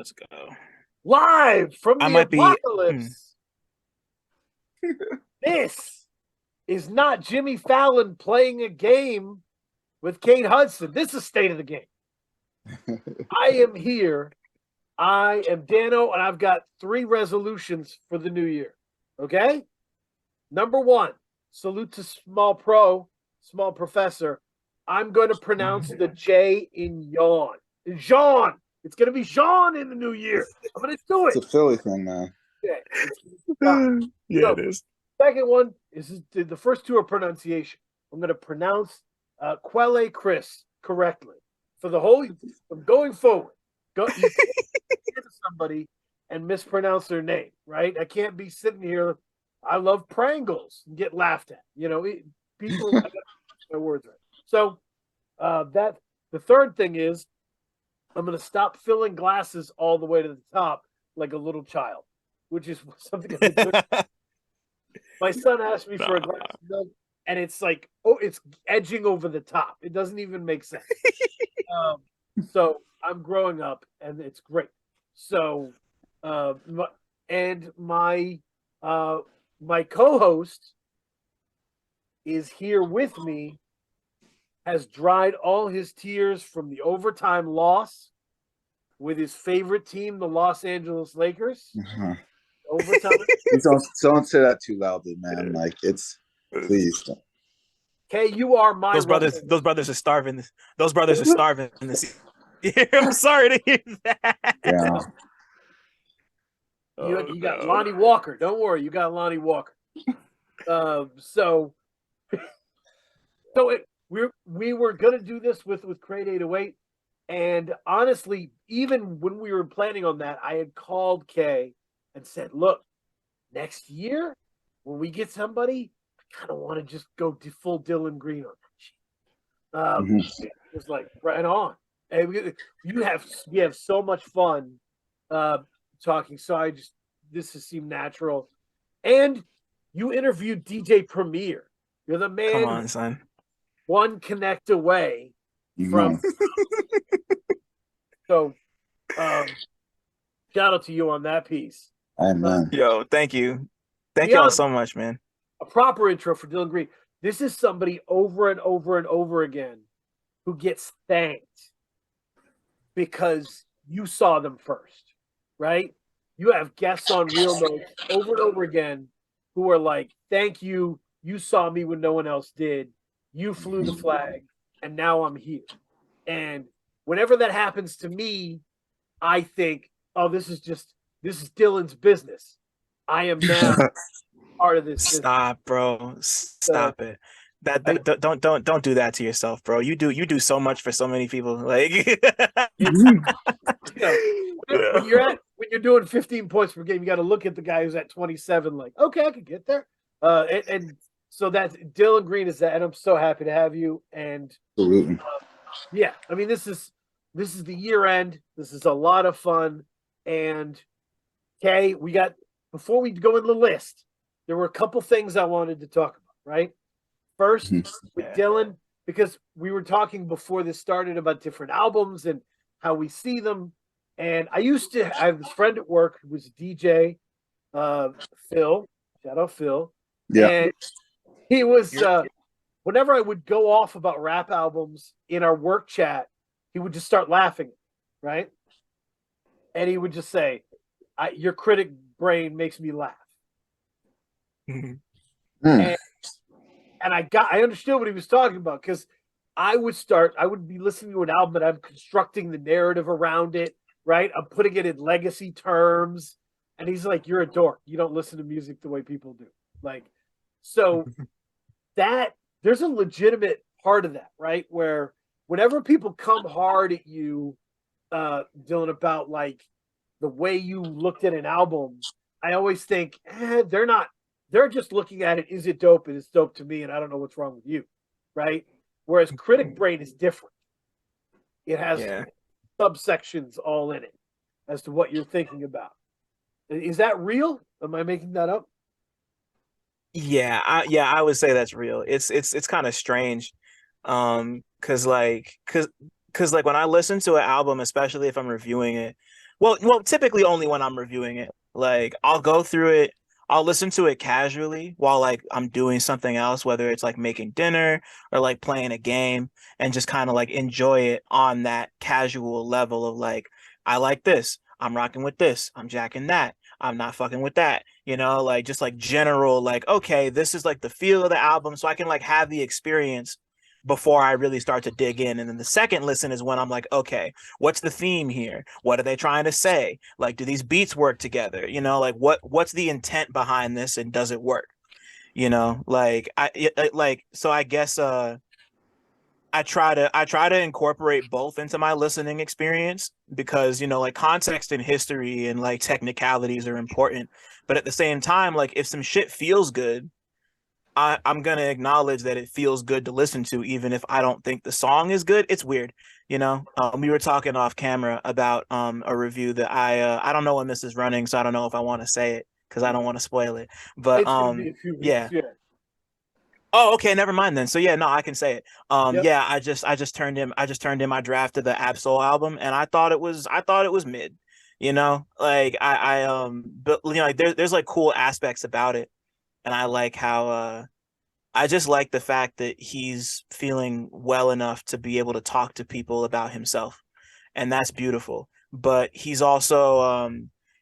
let's go. Live from I the might be. apocalypse. This is not Jimmy Fallon playing a game with Kate Hudson. This is State of the Game. I am here. I am Dano, and I've got 3 resolutions for the new year. Okay? Number 1, salute to small professor. I'm going to pronounce the J in yawn. Jean. It's going to be Jean in the new year. I'm going to do it. It's a Philly thing, man. Yeah, it is. Second one is the first 2 are pronunciation. I'm going to pronounce Quelle Chris correctly for the whole from going forward. You can't hear somebody and mispronounce their name, right? I can't be sitting here. I love Prangles and get laughed at. You know, people. I got my words right. So that the third thing is I'm going to stop filling glasses all the way to the top like a little child, which is something I've been doing. My son asked me for a glass of milk, and it's like, it's edging over the top. It doesn't even make sense. So I'm growing up, and it's great. So, my co-host is here with me, has dried all his tears from the overtime loss with his favorite team, the Los Angeles Lakers. Overtime. Don't say that too loudly, man. Like please don't. Okay, you are my those brothers are starving. Those brothers are starving in this. I'm sorry to hear that. Yeah. You got Lonnie Walker. Don't worry, you got Lonnie Walker. We were gonna do this with Crate 808, and honestly, even when we were planning on that, I had called Kay and said, "Look, next year when we get somebody, I kind of want to just go full Dylan Green on that shit." It was like right on, and we have so much fun talking. So this has seemed natural, and you interviewed DJ Premier. You're the man. Come on, son. One connect away from. So, shout out to you on that piece. Amen. Yo, thank you. Thank y'all so much, man. A proper intro for Dylan Green. This is somebody over and over and over again who gets thanked because you saw them first, right? You have guests on Real Notes over and over again who are like, thank you. You saw me when no one else did. You flew the flag, and now I'm here. And whenever that happens to me, I think, oh, this is Dylan's business. I am now part of this. Stop, bro. Stop it. Don't do that to yourself, bro. You do so much for so many people. Like when you're doing 15 points per game, you got to look at the guy who's at 27. Like, okay, I could get there. And so that's Dylan Green is that, and I'm so happy to have you. And yeah, I mean, this is the year end. This is a lot of fun. And okay, before we go in the list, there were a couple things I wanted to talk about, right? First, with Dylan, because we were talking before this started about different albums and how we see them. And I have this friend at work who was a DJ, Phil. Shout out Phil. Yeah. And he was whenever I would go off about rap albums in our work chat, he would just start laughing, right? And he would just say, your critic brain makes me laugh. And I understood what he was talking about, because I would be listening to an album and I'm constructing the narrative around it, right? I'm putting it in legacy terms. And he's like, you're a dork. You don't listen to music the way people do. Like, so there's a legitimate part of that, right? Where whenever people come hard at you, Dylan, about like the way you looked at an album, I always think, they're just looking at it. Is it dope? And it's dope to me. And I don't know what's wrong with you. Right. Whereas critic brain is different. It has subsections all in it as to what you're thinking about. Is that real? Am I making that up? Yeah, I would say that's real. It's kind of strange, cause like when I listen to an album, especially if I'm reviewing it, Well, typically only when I'm reviewing it. Like I'll go through it, I'll listen to it casually while like I'm doing something else, whether it's like making dinner or like playing a game, and just kind of like enjoy it on that casual level of like, I like this, I'm rocking with this, I'm jacking that, I'm not fucking with that, like just like general, like, okay, this is like the feel of the album, so I can like have the experience before I really start to dig in. And then the second listen is when I'm like, okay, what's the theme here? What are they trying to say? Like, do these beats work together? Like what's the intent behind this, and does it work? Like like, so I guess I try to incorporate both into my listening experience, because like context and history and like technicalities are important, but at the same time, like if some shit feels good, I'm gonna acknowledge that it feels good to listen to, even if I don't think the song is good. It's weird, We were talking off camera about a review that I don't know when this is running, so I don't know if I want to say it because I don't want to spoil it. But It's gonna be a few yeah. weeks. Yeah. Oh, okay, never mind then. So yeah, no, I can say it. Yep. Yeah, I just turned in my draft of the Absol album, and I thought it was mid. Like but like there's like cool aspects about it, and I like how I just like the fact that he's feeling well enough to be able to talk to people about himself, and that's beautiful. But he's also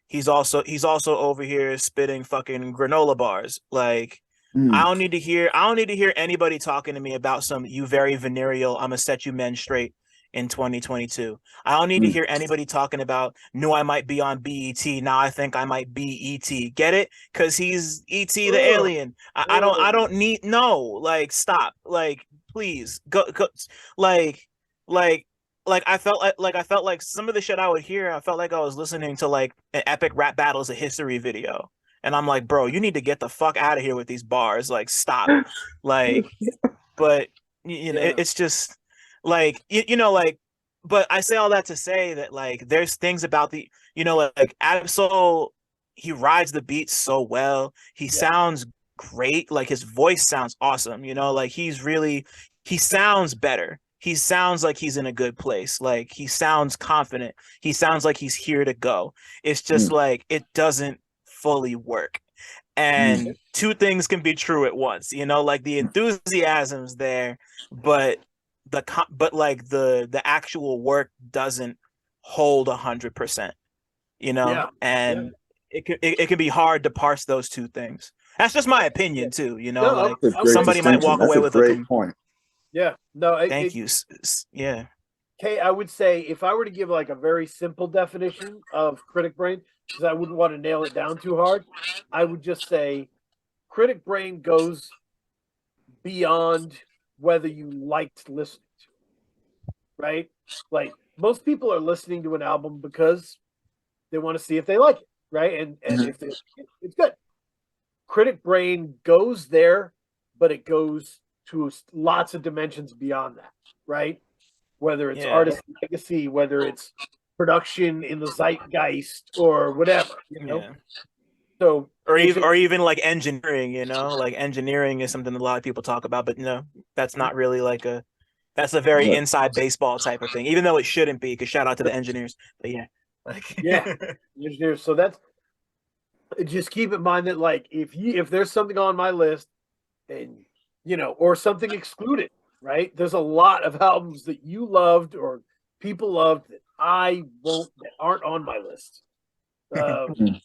over here spitting fucking granola bars. Like, Mm. I don't need to hear anybody talking to me about some "you very venereal, I'ma set you men straight" in 2022. I don't need to Mm. hear anybody talking about "knew I might be on BET, now I think I might be ET." Get it? Because he's ET the Ugh. alien. I don't need, no, like, stop. Like, please go like like I felt like some of the shit I would hear, I felt like I was listening to like an epic rap battles of history video. And I'm like, bro, you need to get the fuck out of here with these bars. Like, stop. Like, but Yeah. it's just like, like, but I say all that to say that like there's things about the, like Absol, he rides the beat so well. He Yeah. sounds great. Like his voice sounds awesome. Like he sounds better. He sounds like he's in a good place. Like he sounds confident. He sounds like he's here to go. It's just Mm. like it doesn't fully work. Mm. And two things can be true at once, like the enthusiasm's there, but but like the actual work doesn't hold 100%, Yeah. Yeah. and it can be hard to parse those two things. That's just my opinion too, No, like That's a I'm great with somebody you. might distinction. walk That's away a with great point. Yeah. No, thank you. Yeah. Kay, I would say if I were to give like a very simple definition of critic brain, because I wouldn't want to nail it down too hard, I would just say critic brain goes beyond whether you liked listening to it, right? Like most people are listening to an album because they want to see if they like it, right? And Mhm. if they, it's good. Critic brain goes there, but it goes to lots of dimensions beyond that, right? Whether it's Yeah. artist legacy, whether it's production in the zeitgeist or whatever. Yeah. So Or if even it, or even like engineering, like engineering is something a lot of people talk about, but that's not really like that's a very Right. inside baseball type of thing, even though it shouldn't be, because shout out to the engineers. But yeah. Like yeah, engineers. So that's just keep in mind that like if there's something on my list and or something excluded, right? There's a lot of albums that you loved or people loved that that aren't on my list. Mm.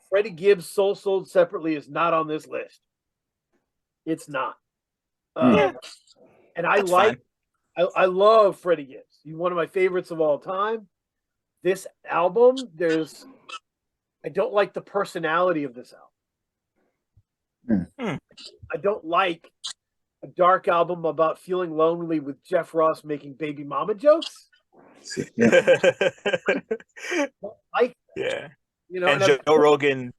Freddie Gibbs' Soul Sold Separately is not on this list. It's not. yeah, And I that's fine. like, I love Freddie Gibbs. He's one of my favorites of all time. This album, I don't like the personality of this album. Hmm. I don't like a dark album about feeling lonely with Jeff Ross making baby mama jokes. Yeah. I don't like, Yeah. and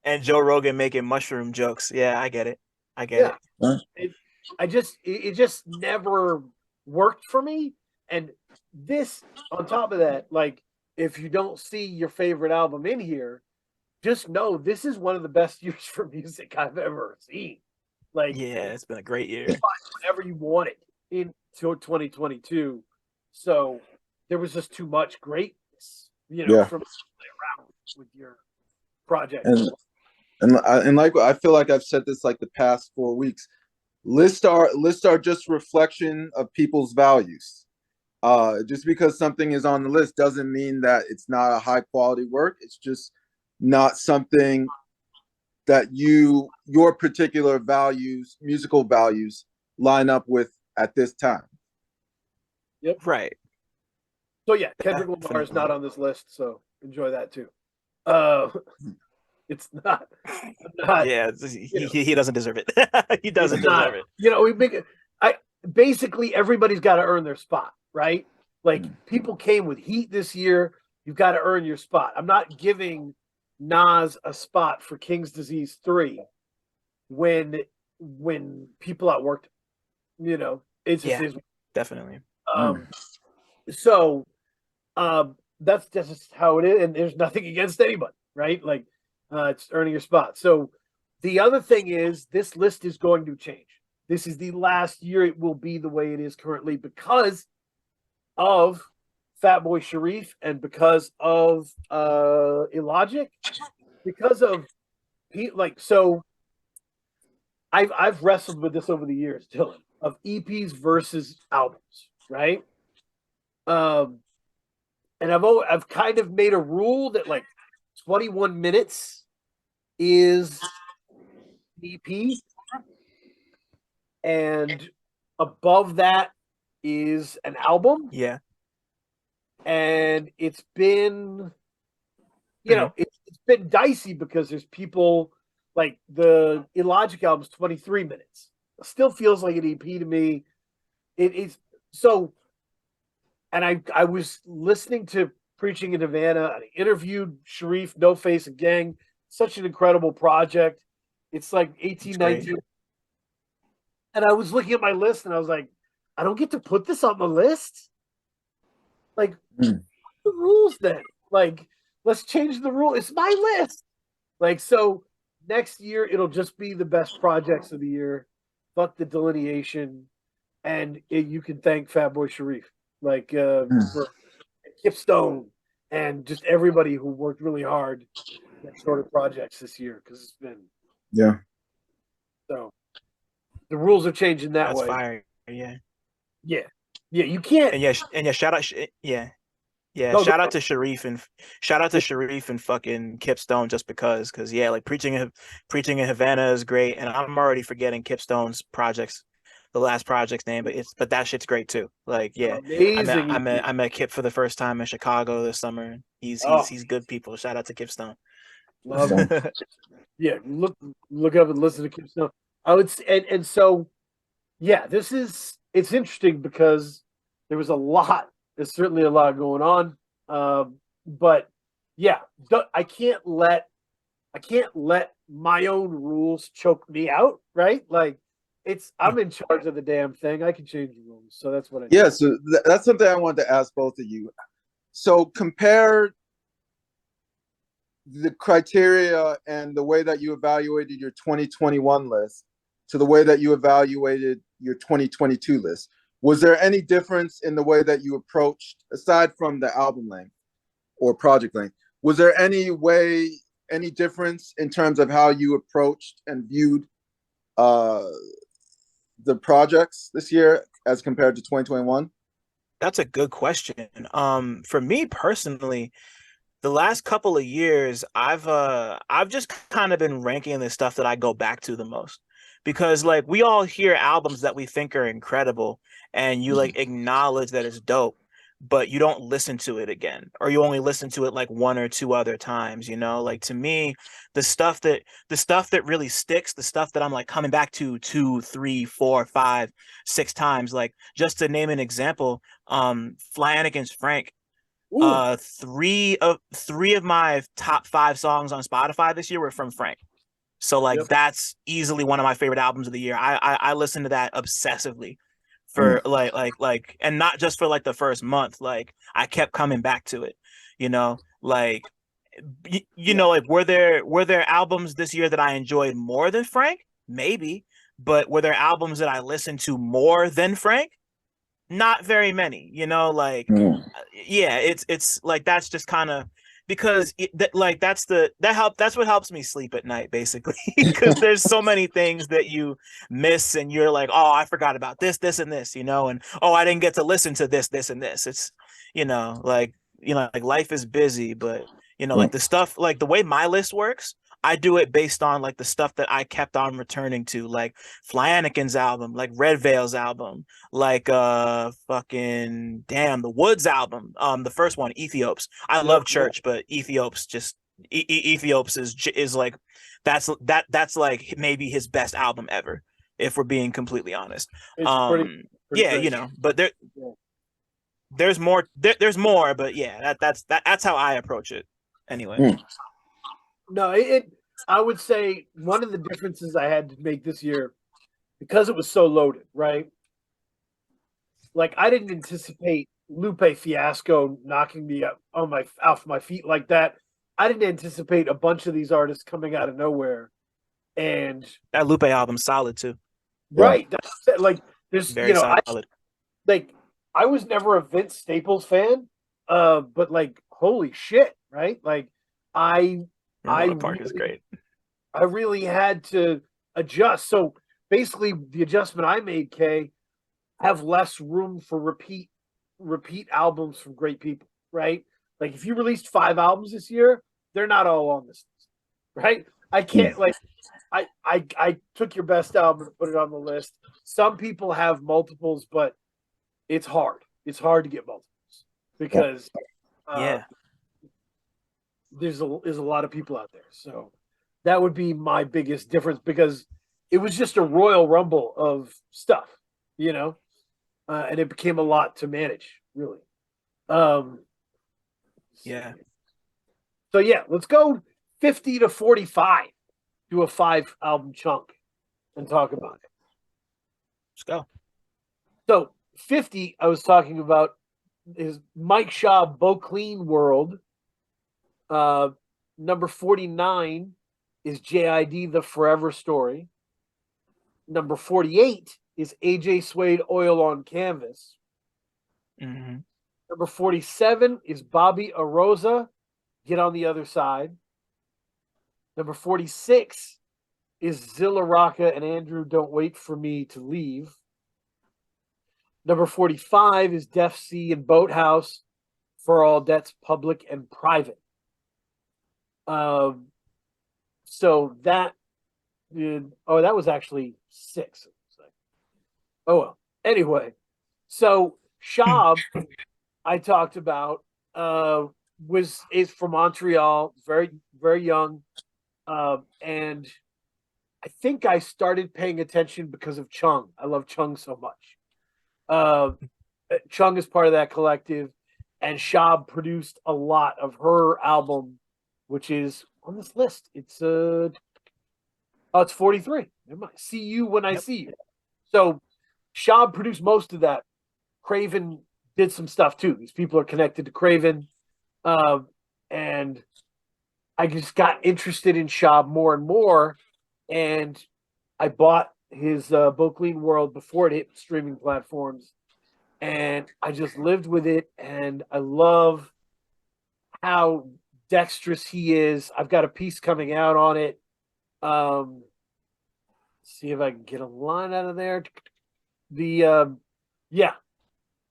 And Joe Rogan making mushroom jokes. Yeah, I get it. I get yeah, it. Right. it just never worked for me. And this, on top of that, like if you don't see your favorite album in here, just know this is one of the best years for music I've ever seen. Like Yeah, it's been a great year. whatever you wanted in 2022. So there was just too much greatness Yeah. from play around with your project. And like I feel like I've said this like the past 4 weeks. Lists are just reflection of people's values. Just because something is on the list doesn't mean that it's not a high quality work. It's just not something that your particular values, musical values, line up with at this time. Yep. Right. So yeah, Kendrick Lamar is not on this list, so enjoy that too. It's not. Yeah, he doesn't deserve it. He doesn't deserve it. We make basically everybody's got to earn their spot, right? Like people came with heat this year. You've got to earn your spot. I'm not giving Nas a spot for King's Disease 3 when people outworked him. It's just is definitely. So that's just how it is, and there's nothing against anybody, right? Like it's earning your spot. So the other thing is this list is going to change. This is the last year it will be the way it is currently because of Fatboy Sharif and because of Illogic, because of so I've wrestled with this over the years, Dylan, of EPs versus albums, right? And I've kind of made a rule that like 21 minutes is EP, and above that is an album. Yeah. And it's been, it's been dicey because there's people like the Illogic album's 23 minutes. It still feels like an EP to me. It is so. And I was listening to Preaching in Havana. I interviewed Sharif, No Face, and Gang. Such an incredible project. It's like 1819. And I was looking at my list and I was like, I don't get to put this on the list. Like, the rules then? Like, let's change the rule. It's my list. Like, so next year it'll just be the best projects of the year. Fuck the delineation. And you can thank Fatboy Sharif. Like for Kip Stone and just everybody who worked really hard on sort of projects this year because it's been so the rules are changing that That's way. Fire. Yeah. You can't. And shout out. Shout out to Sharif and fucking Kip Stone just because like preaching in Havana is great, and I'm already forgetting Kip Stone's projects. The last project's name, but that shit's great too. Like, amazing. I met Kip for the first time in Chicago this summer. He's good people. Shout out to Kip Stone. Love it. Yeah, look up and listen to Kip Stone. I would say, and so it's interesting because there was a lot. There's certainly a lot going on, but I can't let my own rules choke me out. Right, like. I'm in charge of the damn thing. I can change the rules, so that's what I do. Yeah, so that's something I wanted to ask both of you. So compare the criteria and the way that you evaluated your 2021 list to the way that you evaluated your 2022 list. Was there any difference in the way that you approached, aside from the album length or project length? Was there any difference in terms of how you approached and viewed the projects this year as compared to 2021? That's a good question. For me personally, the last couple of years, I've just kind of been ranking the stuff that I go back to the most, because like we all hear albums that we think are incredible, and you like acknowledge that it's dope, but you don't listen to it again, or you only listen to it like one or two other times. Like to me, the stuff that really sticks, the stuff that I'm like coming back to 2, 3, 4, 5, 6 times. Like just to name an example, Flanagan's Frank. Ooh. Three of my top 5 songs on Spotify this year were from Frank. So like that's easily one of my favorite albums of the year. I listen to that obsessively for like and not just for like the first month. Like I kept coming back to it, like like were there albums this year that I enjoyed more than Frank? Maybe. But were there albums that I listened to more than Frank? not very many, you know, like Mm. yeah, it's like that's just kind of because like that's what helps me sleep at night basically because there's so many things that you miss and you're like, oh, I forgot about this and this, you know, and oh, I didn't get to listen to this and this. It's like life is busy, but Yeah. like the stuff, like the way my list works, I do it based on like the stuff that I kept on returning to, like Flanagan's album, like Red Veil's album, like fucking damn the Woods album, the first one, Ethiops. I Yep, love Church, but Ethiops just Ethiops is like that's like maybe his best album ever, if we're being completely honest. it's um pretty yeah, great. but Yeah. there's more, there's more, but yeah, that's how I approach it anyway. Mm. No, I would say one of the differences I had to make this year because it was so loaded, right? Like I didn't anticipate Lupe Fiasco knocking me up on my off my feet like that. I didn't anticipate a bunch of these artists coming out of nowhere. And That Lupe album's solid too. Yeah. right, that's like there's Very I solid. like I was never a Vince Staples fan, but like holy shit, right? Like I I Ramona Park is really great. I really had to adjust. So basically the adjustment I made, Kay, have less room for repeat albums from great people, right? Like if you released 5 albums this year, they're not all on this list, right? I Mm. can't like I took your best album and put it on the list. Some people have multiples, but it's hard. It's hard to get multiples Yeah. because uh, Yeah. there's a lot of people out there. So that would be my biggest difference because it was just a royal rumble of stuff, you know, and it became a lot to manage, really. Um, Yeah. so yeah, let's go 50 to 45, do a 5 album chunk and talk about it. Let's go. So 50, I was talking about is Mike Shaw, Bo Clean World. Uh, number 49 is JID, The Forever Story. Number 48 is AJ Suede, Oil on Canvas. Mm-hmm. Number 47 is Bobby Arosa, Get on the Other Side. Number 46 is Zilla Rocca and Andrew, Don't Wait for Me to Leave. Number 45 is Def C and Boathouse, For All Debts, Public and Private. So that that was actually 6. Oh well. Anyway, so Shab I talked about is from Montreal, very very young, and I think I started paying attention because of Chung. I love Chung so much. Uh, Chung is part of that collective, and Shab produced a lot of her album, which is on this list. It's 43. Never mind. See You When I Yep. See You. So Shab produced most of that. Craven did some stuff too. These people are connected to Craven, and I just got interested in Shab more and more, and I bought his Bo Clean World before it hit streaming platforms, and I just lived with it, and I love how dexterous he is. I've got a piece coming out on it. See if I can get a line out of there. The yeah,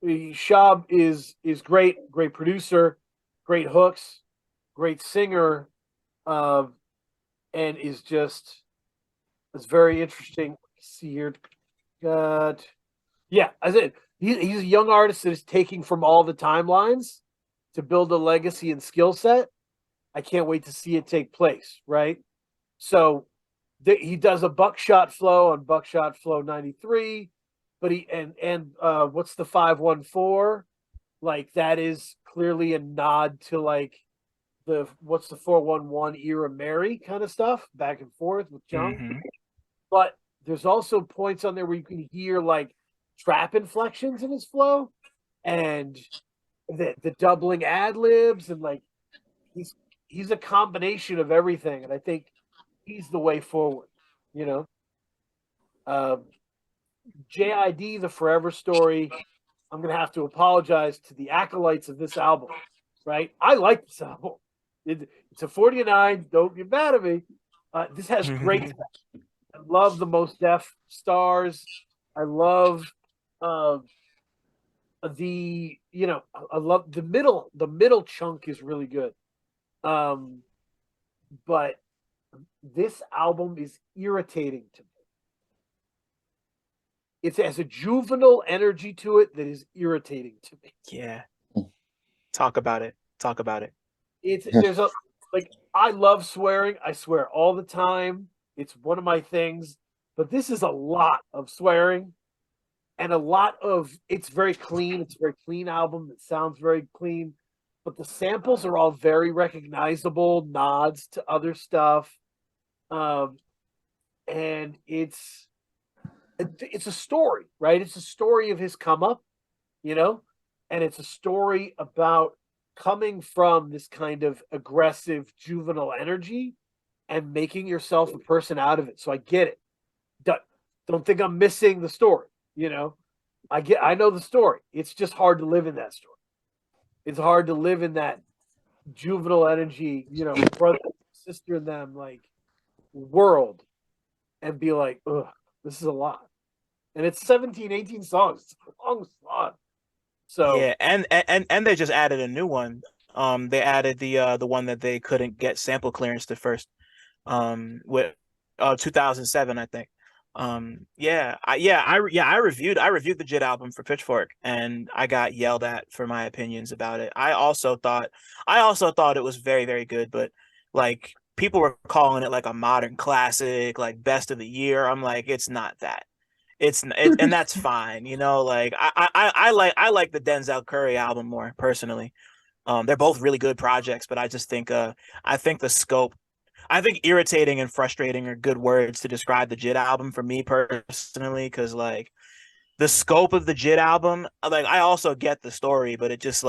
Shab is great producer, great hooks, great singer, and is just it's very interesting. Let's see here, got yeah, I said he's a young artist that is taking from all the timelines to build a legacy and skill set. I can't wait to see it take place. Right, so he does a Buckshot Flow on Buckshot Flow 93, but he and what's the 514? Like that is clearly a nod to like the what's the 411 era Mary kind of stuff back and forth with John. Mm-hmm. But there's also points on there where you can hear like trap inflections in his flow and the doubling ad libs and like he's a combination of everything, and I think he's the way forward. You know, JID, The Forever Story. I'm gonna have to apologize to the acolytes of this album, right? I like this album. It's a 49. Don't get mad at me. This has great stuff. I love the Most Def stars. I love I love the middle. The middle chunk is really good. But this album is irritating to me. It has a juvenile energy to it that is irritating to me. Yeah. Talk about it. Talk about it. There's a like I love swearing. I swear all the time. It's one of my things. But this is a lot of swearing and a lot of it's very clean. It's a very clean album. It sounds very clean. But the samples are all very recognizable nods to other stuff. And it's a story, right? It's a story of his come up, and it's a story about coming from this kind of aggressive juvenile energy and making yourself a person out of it. So I get it. Don't think I'm missing the story, I know the story. It's just hard to live in that story. It's hard to live in that juvenile energy, brother, sister, and them like world and be like, ugh, this is a lot. And it's 17, 18 songs. It's a long slog. So yeah, and they just added a new one. They added the one that they couldn't get sample clearance to first. With 2007, I think. I reviewed the JIT album for Pitchfork, and I got yelled at for my opinions about it. I also thought it was very, very good, but like people were calling it like a modern classic, like best of the year. I'm like, it's not that. And that's fine, Like I like the Denzel Curry album more personally. They're both really good projects, but I just think I think the scope, I think irritating and frustrating are good words to describe the JIT album for me personally, because like the scope of the JIT album, like I also get the story, but it just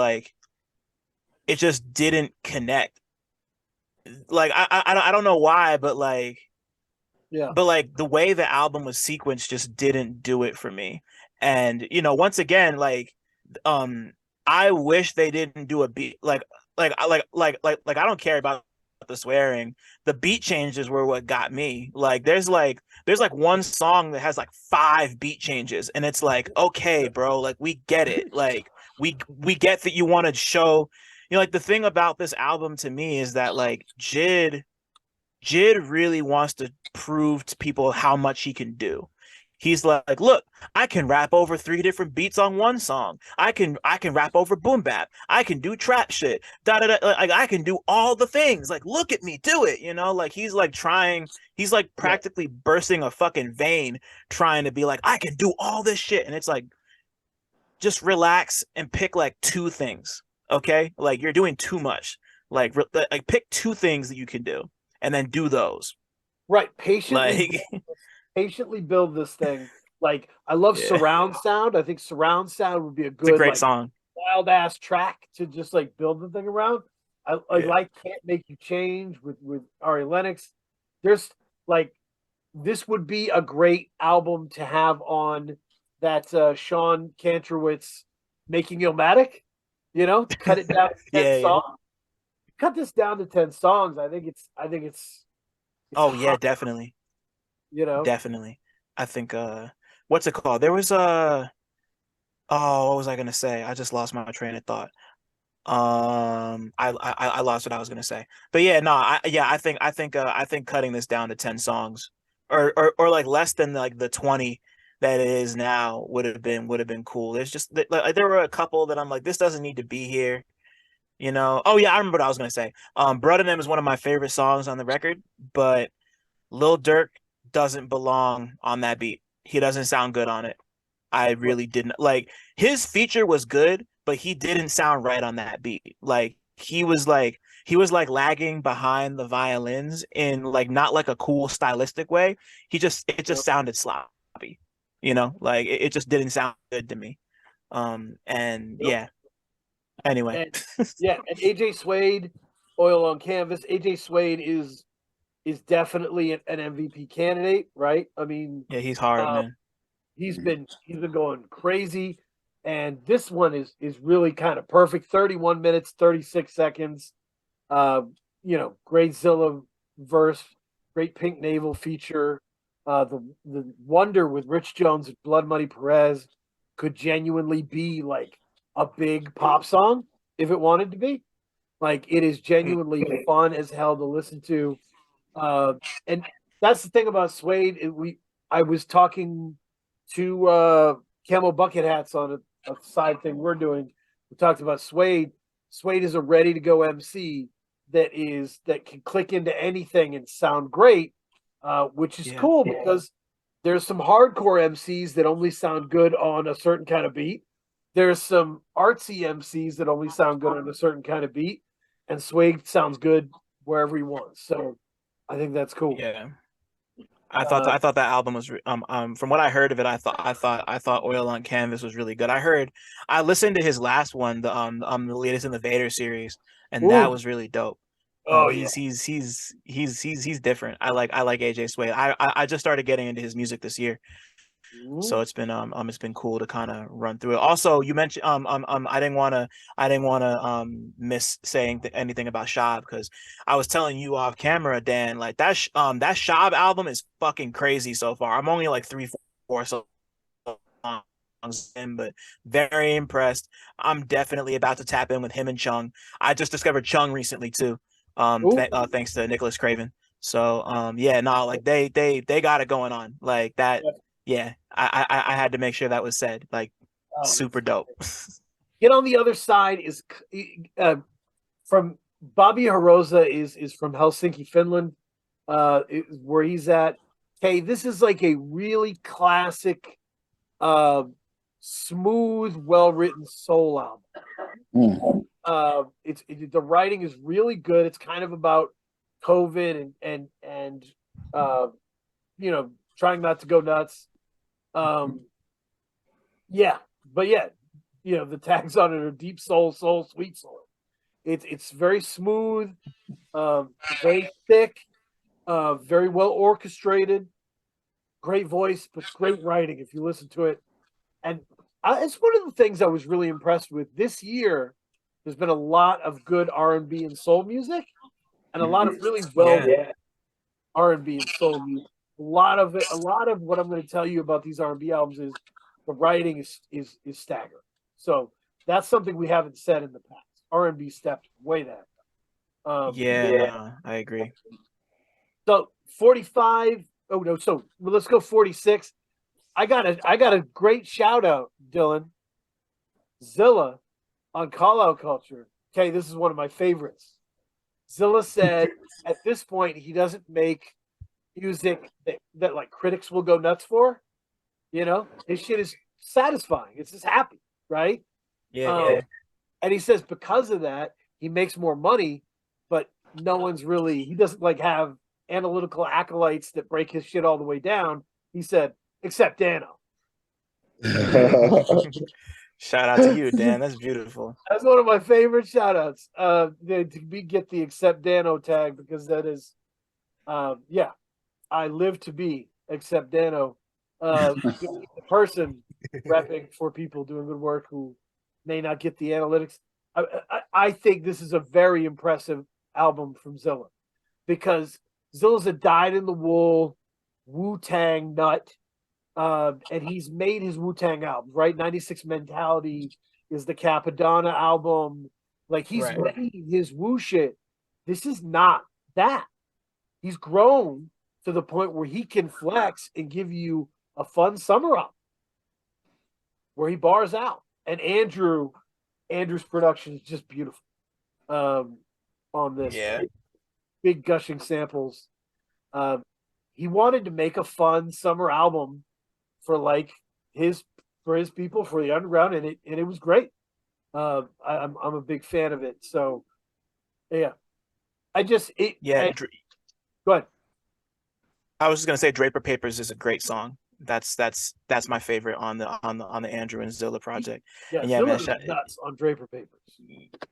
didn't connect. Like I don't know why, but like yeah, the way the album was sequenced just didn't do it for me. And once again, like I wish they didn't do a beat like I don't care about the swearing. The beat changes were what got me. Like there's one song that has like 5 beat changes, and it's like, okay, bro, like we get it. Like we get that you want to show, like the thing about this album to me is that like JID really wants to prove to people how much he can do. He's like, look, I can rap over 3 different beats on one song. I can rap over boom bap. I can do trap shit. Da da da. Like I can do all the things. Like look at me do it. Like he's like trying. He's like practically bursting a fucking vein, trying to be like, I can do all this shit. And it's like, just relax and pick like 2 things. Okay, like you're doing too much. Like pick 2 things that you can do, and then do those. Right. Patiently build this thing. Like I love surround sound. I think surround sound would be a good, it's a great like, song, wild ass track to just like build the thing around. I like Can't Make You Change with Ari Lennox. There's like this would be a great album to have on that Sean Kantrowitz Making Illmatic. Cut it down to 10 songs. Cut this down to 10 songs. I think it's oh yeah, definitely. Definitely. I think what's it called? There was what was I gonna say? I just lost my train of thought. I lost what I was gonna say. But yeah, no, I think cutting this down to 10 songs or like less than like the 20 that it is now would have been cool. There's just like there were a couple that I'm like, this doesn't need to be here. Oh yeah, I remember what I was gonna say. Blood and Them is one of my favorite songs on the record, but Lil Durk doesn't belong on that beat. He doesn't sound good on it. I really didn't like his feature was good, but he didn't sound right on that beat. Like he was like lagging behind the violins in like not like a cool stylistic way. It just sounded sloppy. Like it just didn't sound good to me. And yeah. Anyway. And AJ Suede, Oil on Canvas. AJ Suede is definitely an MVP candidate, right? I mean, yeah, he's hard, man. He's been going crazy. And this one is really kind of perfect. 31 minutes, 36 seconds. Great Zilla verse, great Pink Navel feature. The Wonder with Rich Jones and Blood Money Perez could genuinely be like a big pop song if it wanted to be. Like it is genuinely fun as hell to listen to. And that's the thing about Suede. I was talking to Camel Bucket Hats on a side thing we're doing. We talked about Suede. Suede is a ready to go MC that can click into anything and sound great, which is cool because there's some hardcore MCs that only sound good on a certain kind of beat. There's some artsy MCs that only sound good on a certain kind of beat, and Suede sounds good wherever he wants. So I think that's cool. Yeah. I thought that album was from what I heard of it, I thought Oil on Canvas was really good. I listened to his last one, the latest in the Vader series, and that was really dope. He's different. I like AJ Suede. I just started getting into his music this year. So it's been cool to kind of run through it. Also, you mentioned I didn't want to miss saying anything about Shab, because I was telling you off camera, Dan, like that Shab album is fucking crazy so far. I'm only like 3 4 songs in, but very impressed. I'm definitely about to tap in with him and Chung. I just discovered Chung recently too. Thanks to Nicholas Craven. So like they got it going on like that. Yeah, I had to make sure that was said. Like, super dope. Get on the Other Side is from Bobby Harosa is from Helsinki, Finland, where he's at. Okay, this is like a really classic, smooth, well written soul album. The writing is really good. It's kind of about COVID and trying not to go nuts. The tags on it are deep soul, sweet soul. It's very smooth, very thick, very well orchestrated, great voice, but great writing if you listen to it. And it's one of the things I was really impressed with this year. There's been a lot of good R&B and soul music, and a lot of really well R&B and soul music. A lot of what I'm going to tell you about these R&B albums is the writing is staggering. So that's something we haven't said in the past. R&B stepped way that. I agree. So 45. Oh no, so let's go 46. I got a great shout out, Dylan. Zilla on Call Out Culture. Okay, this is one of my favorites. Zilla said at this point he doesn't make music that like critics will go nuts for. His shit is satisfying. It's just happy, right? And he says because of that, he makes more money, but he doesn't like have analytical acolytes that break his shit all the way down. He said, except Dano. Shout out to you, Dan. That's beautiful. That's one of my favorite shout outs. Get the except Dano tag, because that is I live to be except Dano. The person repping for people doing good work who may not get the analytics. I think this is a very impressive album from Zilla, because Zilla's a dyed-in-the-wool Wu-Tang nut, and he's made his Wu-Tang albums, right? 96 Mentality is the Capadonna album. Like, he's made his Wu shit. This is not that. He's grown to the point where he can flex and give you a fun summer album where he bars out. And Andrew's production is just beautiful on this. Yeah. Big gushing samples. He wanted to make a fun summer album for his people, for the underground, and it was great. I'm a big fan of it. So yeah. Go ahead. I was just gonna say Draper Papers is a great song. That's my favorite on the Andrew and Zilla project. Yeah, and Zilla man, nuts on Draper Papers.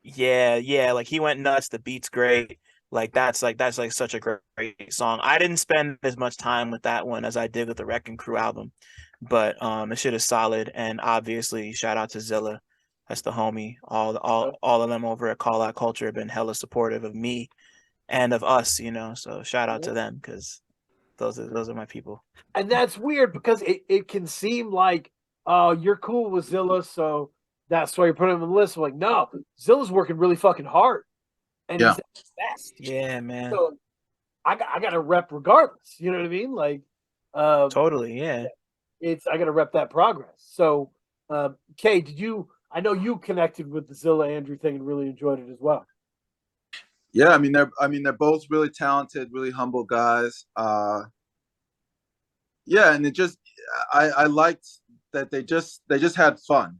Yeah, like he went nuts. The beat's great. Like that's such a great song. I didn't spend as much time with that one as I did with the Wrecking Crew album. But the shit is solid, and obviously shout out to Zilla. That's the homie. All of them over at Call Out Culture have been hella supportive of me and of us, you know. So shout out to them because those are my people. And that's weird because it can seem like, oh, you're cool with Zilla, so that's why you're putting him on the list. I'm like, no, Zilla's working really fucking hard, and Yeah. he's at his best. Yeah, man. So I got to rep regardless. You know what I mean? Like, Totally, yeah. I got to rep that progress. So, Kay, I know you connected with the Zilla Andrew thing and really enjoyed it as well. Yeah, they're both really talented, really humble guys. Yeah, and I liked that they just had fun.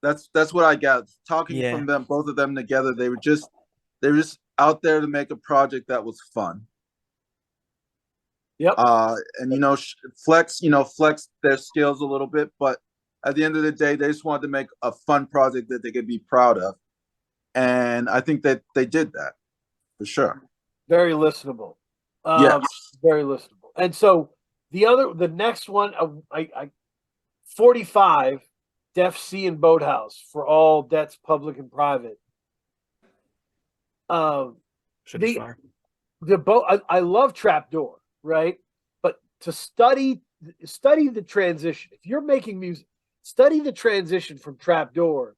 That's what I got. Talking Yeah. from them, both of them together, they were just out there to make a project that was fun. Yep. And flex their skills a little bit, but at the end of the day, they just wanted to make a fun project that they could be proud of. And I think that they did that for sure. Very listenable. Yes. Very listenable. And so the next one, I 45, Def C and Boathouse for all debts, public and private. I love Trapdoor, right? But to study the transition. If you're making music, study the transition from Trapdoor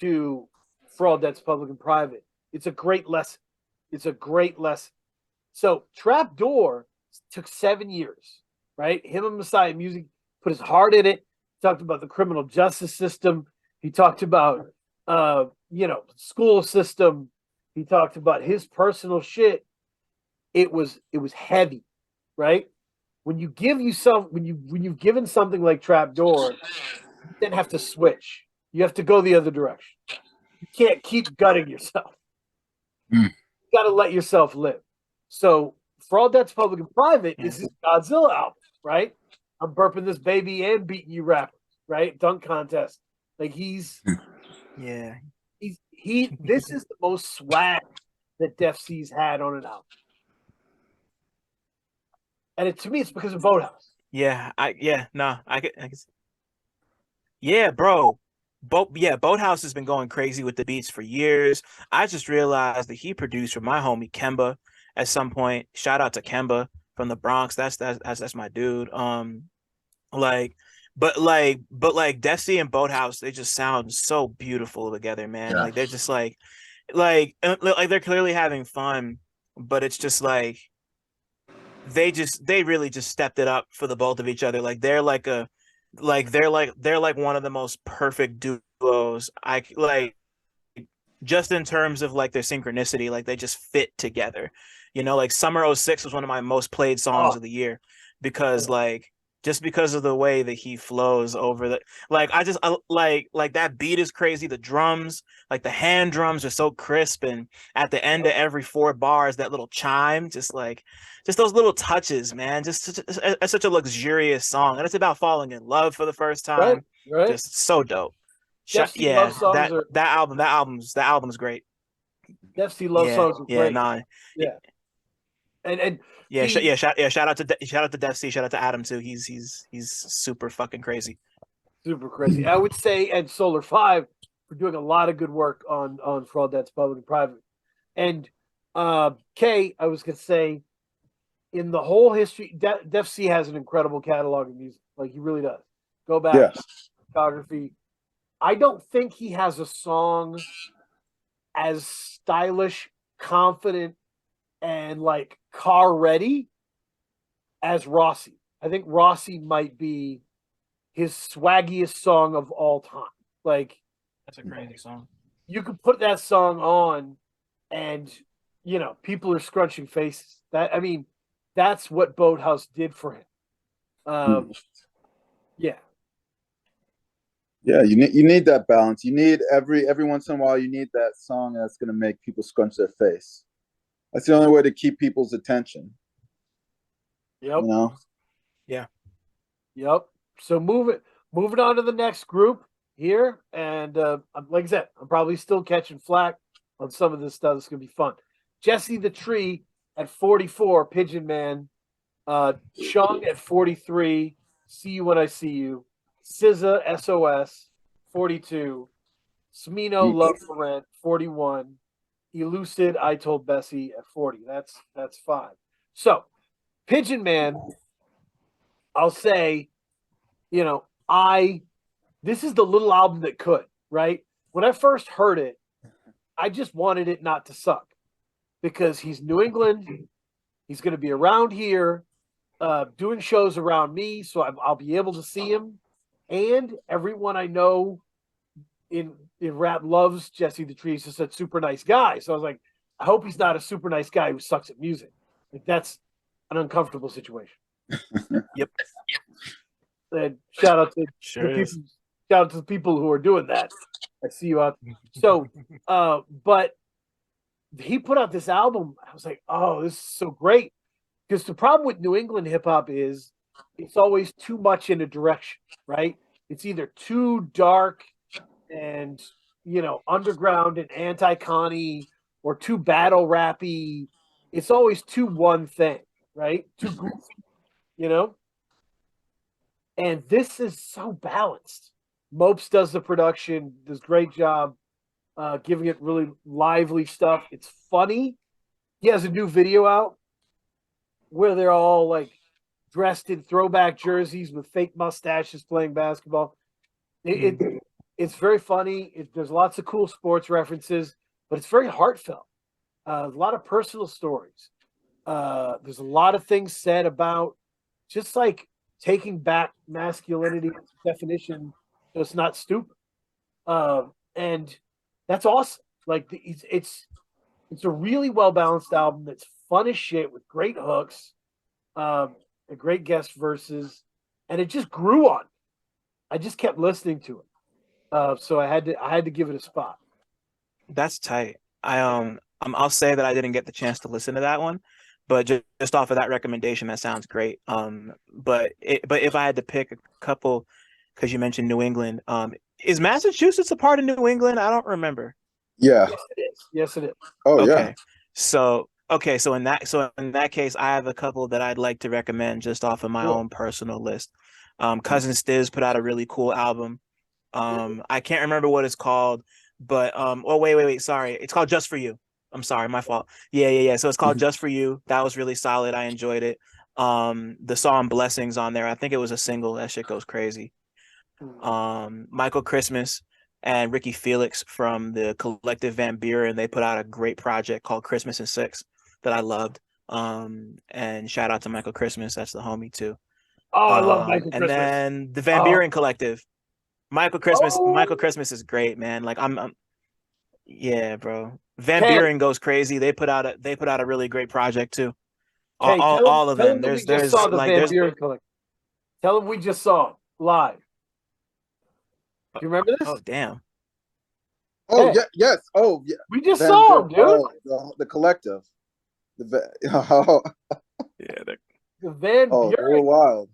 to For All Debts, Public and Private. It's a great lesson. It's a great lesson. So Trapdoor took 7 years, right? Him and Messiah Music put his heart in it. He talked about the criminal justice system. He talked about school system. He talked about his personal shit. It was heavy, right? When you've given something like Trapdoor, you then have to switch. You have to go the other direction. You can't keep gutting yourself. You got to let yourself live. So, For All Debts, Public and Private is his Godzilla album, right? I'm burping this baby and beating you rappers, right? Dunk contest. Like this is the most swag that Def C's had on an album. And to me, it's because of Boathouse. Yeah, I yeah, bro. Boathouse has been going crazy with the beats for years. I just realized that he produced for my homie Kemba at some point. Shout out to Kemba from the Bronx. That's my dude. But Desi and Boathouse, they just sound so beautiful together, man. Yeah. Like they're just like they're clearly having fun, but it's just like they really just stepped it up for the both of each other. Like they're like one of the most perfect duos. I like just in terms of like their synchronicity, like they just fit together. You know, like Summer '06 was one of my most played songs of the year because just because of the way that he flows over the like that beat is crazy. The drums, like the hand drums are so crisp, and at the end of every 4 bars, that little chime, just those little touches, man. It's such a luxurious song, and it's about falling in love for the first time. Right. Just so dope. That album's great. Def C love songs are great. Yeah. And shout out to Def C, shout out to Adam too. He's super fucking crazy. Super crazy. I would say and Solar 5 for doing a lot of good work on For All Debts, Public and Private. And Kay, I was gonna say, in the whole history, Def C has an incredible catalog of music. Like he really does. Go back, discography. I don't think he has a song as stylish, confident, and like car ready as Rossi. I think Rossi might be his swaggiest song of all time. Like that's a crazy song. You could put that song on and people are scrunching faces. That's what Boathouse did for him. Yeah, you need that balance. You need every once in a while you need that song that's going to make people scrunch their face. That's the only way to keep people's attention. Yep. Yeah. Yep. So moving on to the next group here, and like I said, I'm probably still catching flack on some of this stuff. It's gonna be fun. Jesse the Tree at 44, Pigeon Man. Chung at 43, See You When I See You, SZA, SOS, 42, Smino, Love for Rent, 41, Elucid, I Told Bessie at 40. That's 5. So, Pigeon Man, I'll say, you know, this is the little album that could, right? When I first heard it, I just wanted it not to suck because he's New England. He's going to be around here doing shows around me, so I'll be able to see him. And everyone I know in rap loves Jesse the Tree. He's just a super nice guy. So I was like, I hope he's not a super nice guy who sucks at music. Like that's an uncomfortable situation. Yep. And shout out to Sure the is. people. Shout out to the people who are doing that. I see you out. So, but he put out this album. I was like, oh, this is so great. Because the problem with New England hip hop is it's always too much in a direction, right? It's either too dark and underground and anti-Connie or too battle rappy. It's always too one thing, right? Too goofy, And this is so balanced. Mopes does the production, does a great job giving it really lively stuff. It's funny. He has a new video out where they're all like dressed in throwback jerseys with fake mustaches playing basketball. It's very funny. There's lots of cool sports references, but it's very heartfelt. A lot of personal stories. There's a lot of things said about just like taking back masculinity definition so it's not stupid. And that's awesome. Like it's a really well balanced album that's fun as shit with great hooks, a great guest verses, and it just grew on me. I just kept listening to it, so I had to give it a spot. That's tight. I'll say that I didn't get the chance to listen to that one, but just off of that recommendation, that sounds great. But if I had to pick a couple, because you mentioned New England, is Massachusetts a part of New England? I don't remember. Yeah. Yes, it is. Yes, it is. Oh, Okay. yeah. So in that case, I have a couple that I'd like to recommend just off of my own personal list. Cousin Stiz put out a really cool album. I can't remember what it's called, but oh wait, sorry. It's called Just For You. I'm sorry, my fault. Yeah. So it's called Just For You. That was really solid. I enjoyed it. The song Blessings on there. I think it was a single. That shit goes crazy. Michael Christmas and Ricky Felix from the collective Van Buren, they put out a great project called Christmas in 6 that I loved. And shout out to Michael Christmas. That's the homie too. Oh, I love Michael and Christmas. then the Van Buren Collective. Michael Christmas is great, man. Like I'm yeah, bro. Van Buren goes crazy. They put out a really great project too. All of them. There's Van Buren Collective. Tell them we just saw it live. Do you remember this? Oh damn. Oh yeah, yes. Oh yeah. We just saw him, dude. Oh, the collective. Yeah, the Van Buren. They were wild.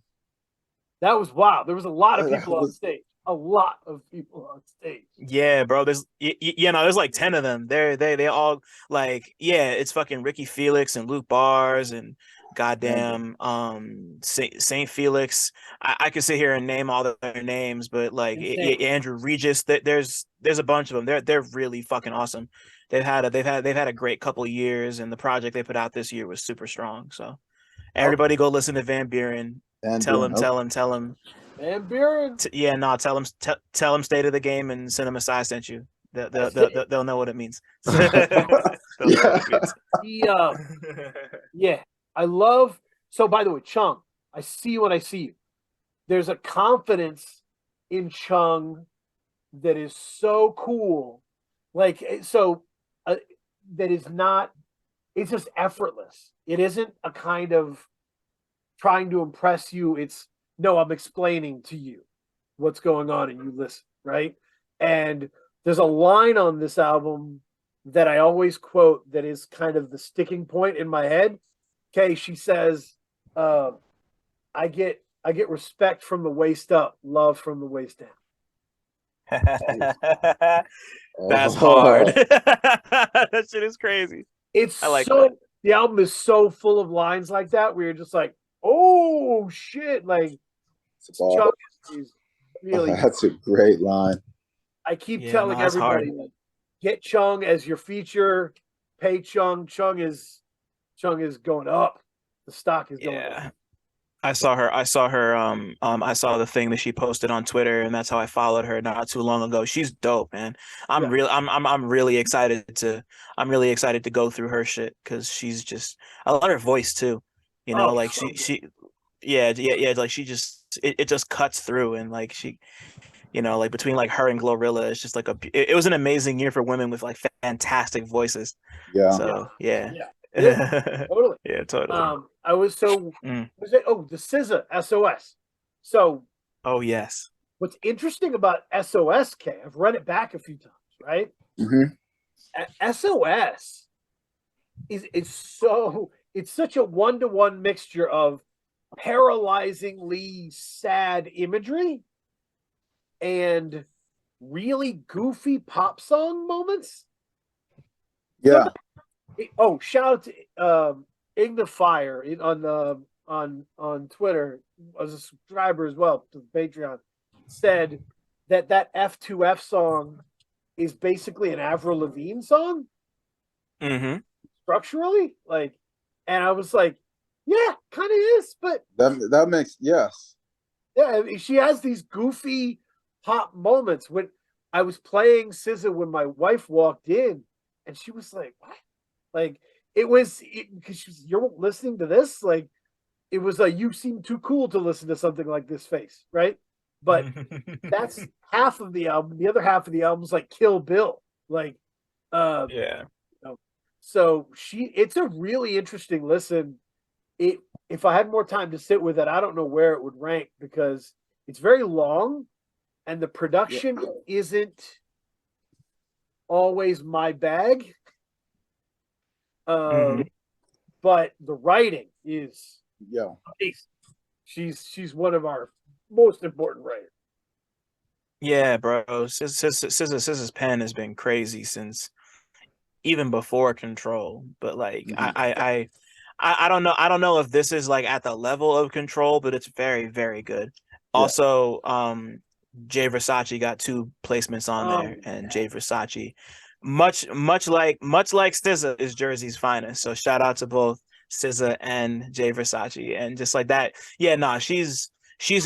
That was wild. There was a lot of people on stage. A lot of people on stage. Yeah, bro. There's there's like 10 of them. They all like, yeah, it's fucking Ricky Felix and Luke Bars and goddamn Saint Felix. I could sit here and name all their names, but like Andrew Regis, there's a bunch of them. They're really fucking awesome. They've had a great couple of years, and the project they put out this year was super strong. So everybody go listen to Van Buren. Tell him. Van Buren. Tell him State of the Game and Cinema Sci sent you. They'll know what it means. Yeah. I love. So, by the way, Chung, I see you when I see you. There's a confidence in Chung that is so cool. Like, so that is not, it's just effortless. It isn't a kind of trying to impress you. It's, no, I'm explaining to you what's going on and you listen, right? And there's a line on this album that I always quote that is kind of the sticking point in my head. Okay, she says, I get respect from the waist up, love from the waist down. That's hard. That shit is crazy. The album is so full of lines like that where you're just like, oh shit, like It's a ball. Chung is really. That's a great line. I keep telling that's everybody, hard. like, get Chung as your feature. Pay Chung. Chung is going up. The stock is going up. Yeah. I saw the thing that she posted on Twitter, and that's how I followed her not too long ago. She's dope, man. Yeah. I'm really excited to go through her shit because she's just I love her voice too. You know, Oh, like so she yeah, like she just it just cuts through and like she like between like her and Glorilla, it's just like it was an amazing year for women with like fantastic voices. Yeah. So yeah. yeah, it is. Totally. Yeah, totally. I was so Mm. was it? Oh, the SZA SOS. So Oh yes. what's interesting about SOS, K? I've run it back a few times, right? Mm-hmm. SOS it's such a one-to-one mixture of paralyzingly sad imagery and really goofy pop song moments. Yeah. Shout out to Ignifier on Twitter, as a subscriber as well to Patreon, said that F2F song is basically an Avril Lavigne song Mm-hmm. structurally, like, and I was like, yeah, kind of is, but That makes yes. yeah, she has these goofy pop moments. When I was playing SZA when my wife walked in, and she was like, "What?" Like because she was, "You're listening to this?" Like it was like, "You seem too cool to listen to something like this." Face, right? But that's half of the album. The other half of the album is like Kill Bill, like, Yeah. so it's a really interesting listen. If I had more time to sit with it, I don't know where it would rank because it's very long and the production isn't always my bag. Mm-hmm. But the writing is she's one of our most important writers. Yeah, bro. SZA's pen has been crazy since even before Control. But like Mm-hmm. I don't know. I don't know if this is like at the level of Control, but it's very, very good. Yeah. Also, Jay Versace got 2 placements on there, and Jay Versace, much like SZA, is Jersey's finest. So shout out to both SZA and Jay Versace, and just like that. Yeah, nah, she's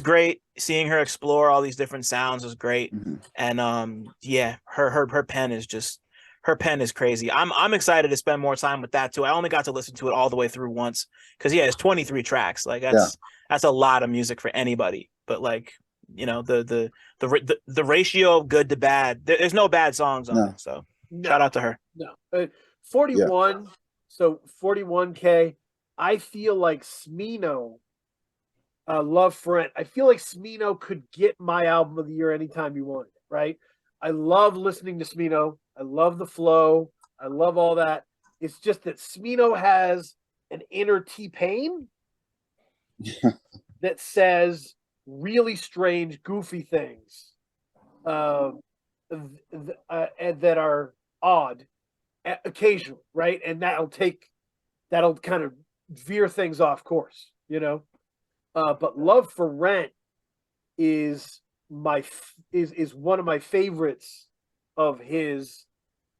great. Seeing her explore all these different sounds was great, Mm-hmm. and yeah, her pen is just her pen is crazy. I'm excited to spend more time with that too. I only got to listen to it all the way through once because yeah, it's 23 tracks. Like that's a lot of music for anybody. But like the ratio of good to bad, there's no bad songs on it. So shout out to her. No, 41. Yeah. So 41K. I feel like Smino, Love for It. I feel like Smino could get my album of the year anytime you want it. Right. I love listening to Smino. I love the flow. I love all that. It's just that Smino has an inner T-Pain that says really strange, goofy things that are odd occasionally, right? And that'll kind of veer things off course, But Love for Rent is one of my favorites of his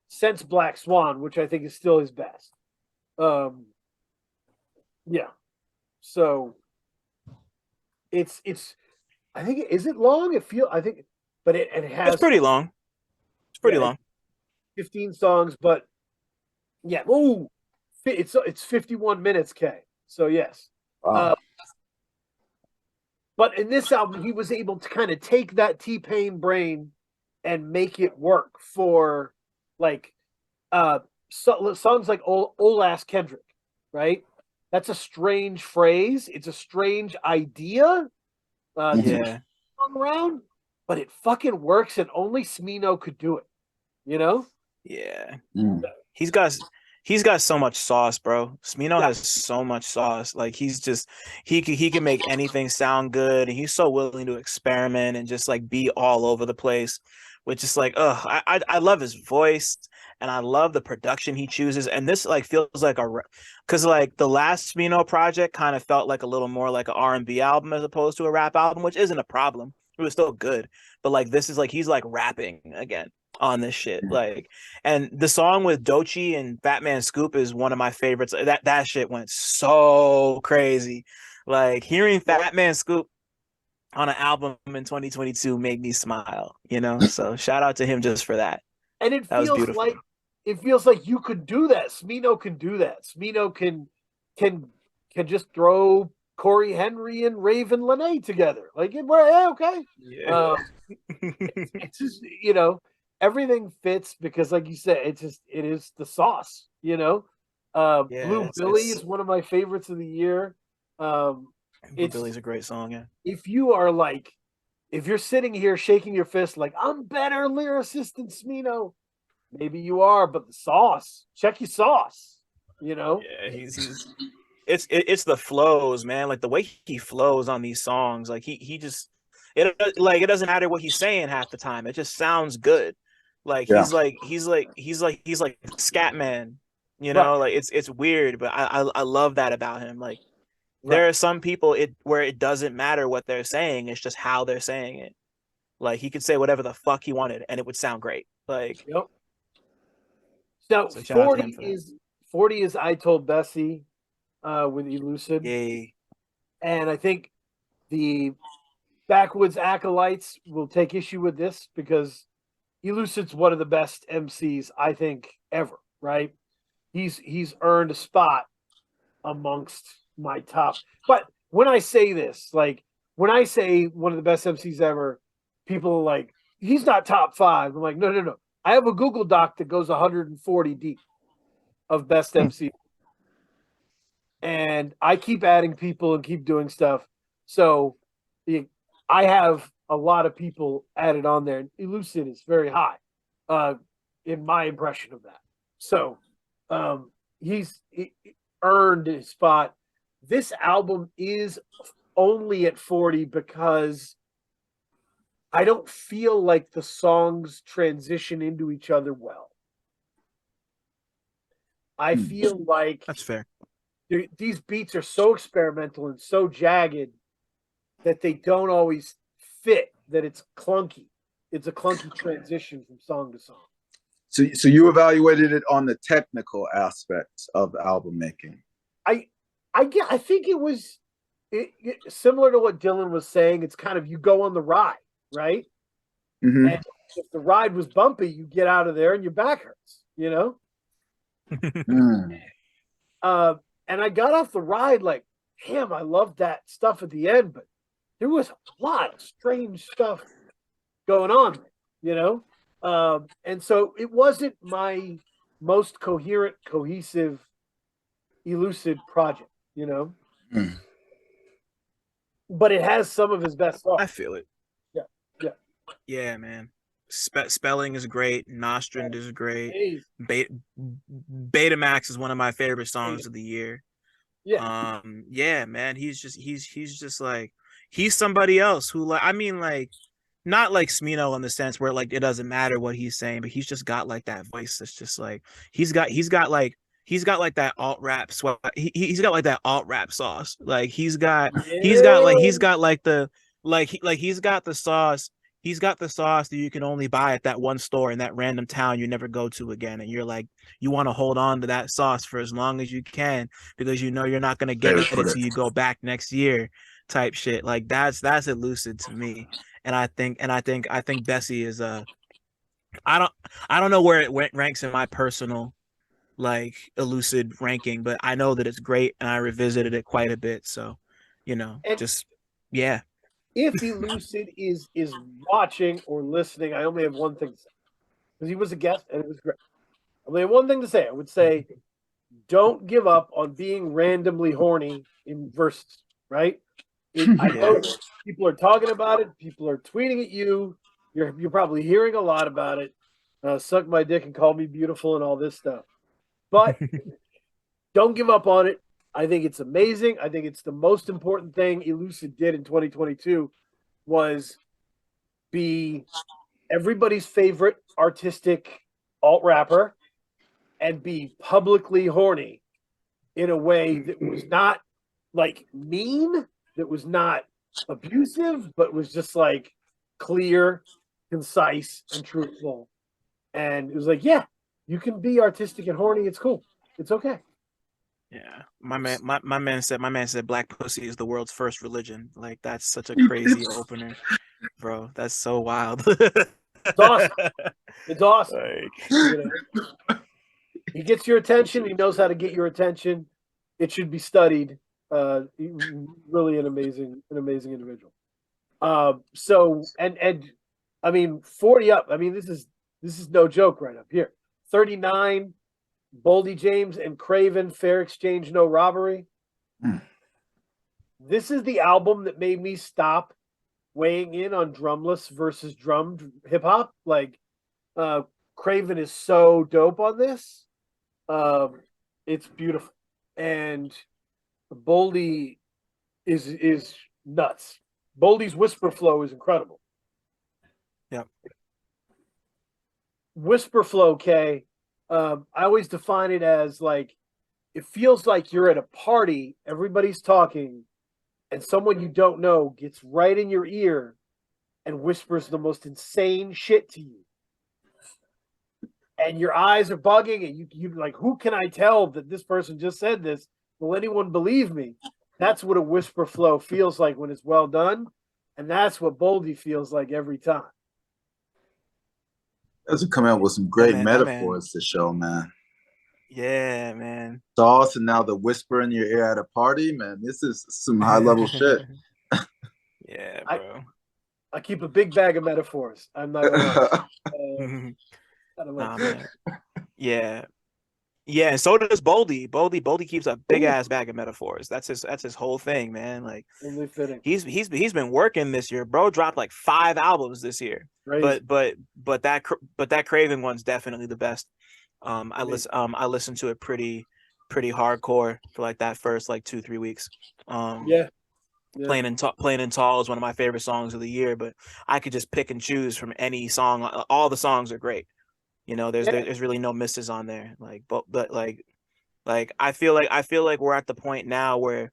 since Black Swan, which I think is still his best. Yeah. So it's I think is it long? But it has It's pretty long. It's pretty long. 15 songs, but yeah. Ooh, it's 51 minutes, K. So yes. Wow. But in this album, he was able to kind of take that T-Pain brain and make it work for like songs like Ol Ass Kendrick, right? That's a strange phrase. It's a strange idea. Yeah. Around, but it fucking works, and only Smino could do it. Yeah. Mm. He's got so much sauce, bro. Smino has so much sauce. Like he can make anything sound good, and he's so willing to experiment and just like be all over the place. Which is like, I love his voice, and I love the production he chooses. And this like feels like because like the last Smino project kind of felt like a little more like an R&B album as opposed to a rap album, which isn't a problem. It was still good, but like this is like he's like rapping again on this shit. Like, and the song with Doechii and Fat Man Scoop is one of my favorites. That shit went so crazy. Like hearing Fat Man Scoop on an album in 2022 made me smile, you know? So shout out to him just for that. And it That was feels beautiful. like you could do that. Smino can do that. Smino can just throw Corey Henry and Raven Lene together. Like, yeah, okay. Yeah. It's just, everything fits because, like you said, it is the sauce. Yeah, Blue Billy is one of my favorites of the year. Blue Billy's a great song, yeah. If you're sitting here shaking your fist like I'm better lyricist than Smino, maybe you are, but the sauce, check your sauce. Yeah, it's the flows, man. Like the way he flows on these songs, like he just it doesn't matter what he's saying half the time. It just sounds good. Like Yeah. he's like scat man, you Right. know, like it's weird, but I love that about him. Like Right. there are some people where it doesn't matter what they're saying, it's just how they're saying it. Like he could say whatever the fuck he wanted and it would sound great. Like Yep. So so shout out to him for that. 40 is I Told Bessie with Elucid. Yay. And I think the Backwoods Acolytes will take issue with this because Elucid's one of the best MCs I think ever, right? He's earned a spot amongst my top. But when I say this, like when I say one of the best MCs ever, people are like, he's not top 5. I'm like, no. I have a Google Doc that goes 140 deep of best MC. And I keep adding people and keep doing stuff. So I have a lot of people added on there. Elucid is very high in my impression of that. So he's earned his spot. This album is only at 40 because I don't feel like the songs transition into each other well. I feel like That's fair. these beats are so experimental and so jagged that they don't always fit, that it's clunky. It's a clunky transition from song to song. So you evaluated it on the technical aspects of album making. I think it was similar to what Dylan was saying. It's kind of you go on the ride, right? Mm-hmm. And if the ride was bumpy, you get out of there and your back hurts, And I got off the ride like, damn, I love that stuff at the end, but there was a lot of strange stuff going on, and so it wasn't my most coherent, cohesive, Elucid project, But it has some of his best songs. I feel it. Yeah. Yeah, man. Spelling is great. Nostrand is great. Betamax is one of my favorite songs of the year. Yeah. Yeah, man. He's just like he's somebody else who like not like Smino in the sense where like it doesn't matter what he's saying, but he's just got like that voice that's just like he's got like that alt rap swag. He's got like that alt rap sauce. Like he's got like the he's got the sauce. He's got the sauce that you can only buy at that one store in that random town you never go to again. And you're like, you want to hold on to that sauce for as long as you can because you know you're not gonna get it until you go back next year, type shit. Like that's Elucid to me. And I think Bessie is I don't know where it ranks in my personal like Elucid ranking, but I know that it's great and I revisited it quite a bit. So, just yeah. If Elucid is watching or listening, I only have one thing to say. Because he was a guest and it was great. I only have one thing to say. I would say don't give up on being randomly horny in verses, right? I know people are talking about it. People are tweeting at you. You're probably hearing a lot about it. Suck my dick and call me beautiful and all this stuff. But don't give up on it. I think it's amazing. I think it's the most important thing Elucid did in 2022 was be everybody's favorite artistic alt rapper and be publicly horny in a way that was not like mean, that was not abusive, but was just like clear, concise, and truthful. And it was like, yeah, you can be artistic and horny. It's cool. It's okay. Yeah, my man said black pussy is the world's first religion. Like that's such a crazy opener, bro. That's so wild. It's awesome. It's awesome. Like, You know, he gets your attention. He knows how to get your attention. It should be studied. Really an amazing individual. So and I mean 40 up. I mean this is no joke right up here. 39, Boldy James and Craven, Fair Exchange, No Robbery. This is the album that made me stop weighing in on drumless versus drummed hip hop. Like Craven is so dope on this. It's beautiful. And Boldy is nuts. Boldy's whisper flow is incredible. yep. Whisper flow, K. I always define it as like it feels like you're at a party, everybody's talking, and someone you don't know gets right in your ear and whispers the most insane shit to you. And your eyes are bugging, and you like, who can I tell that this person just said this? Will anyone believe me? That's what a whisper flow feels like when it's well done, and that's what Boldy feels like every time. Doesn't come out with some great man, metaphors to show, man. Yeah, man. Sauce and now the whisper in your ear at a party, man. This is some high level shit. Yeah, bro. I keep a big bag of metaphors. I'm not gonna Nah, man. Yeah. Yeah, and so does Boldy. Boldy keeps a big ass bag of metaphors. That's his whole thing, man. Like only fitting. he's been working this year. Bro dropped like 5 albums this year. Crazy. But that Craven one's definitely the best. I listened to it pretty hardcore for like that first like 2-3 weeks. Yeah. Playing in Tall is one of my favorite songs of the year, but I could just pick and choose from any song. All the songs are great. You know, there's really no misses on there. Like, but like I feel like we're at the point now where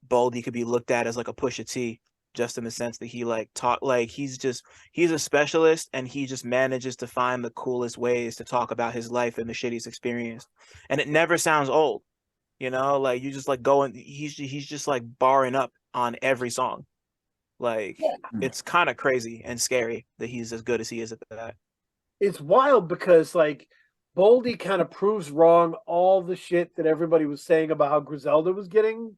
Boldy could be looked at as like a Pusha T, just in the sense that he like talk like he's a specialist, and he just manages to find the coolest ways to talk about his life and the shit he's experienced, and it never sounds old. You know, like you just like going, he's just like barring up on every song. Like it's kind of crazy and scary that he's as good as he is at that. It's wild because like Boldy kind of proves wrong all the shit that everybody was saying about how Griselda was getting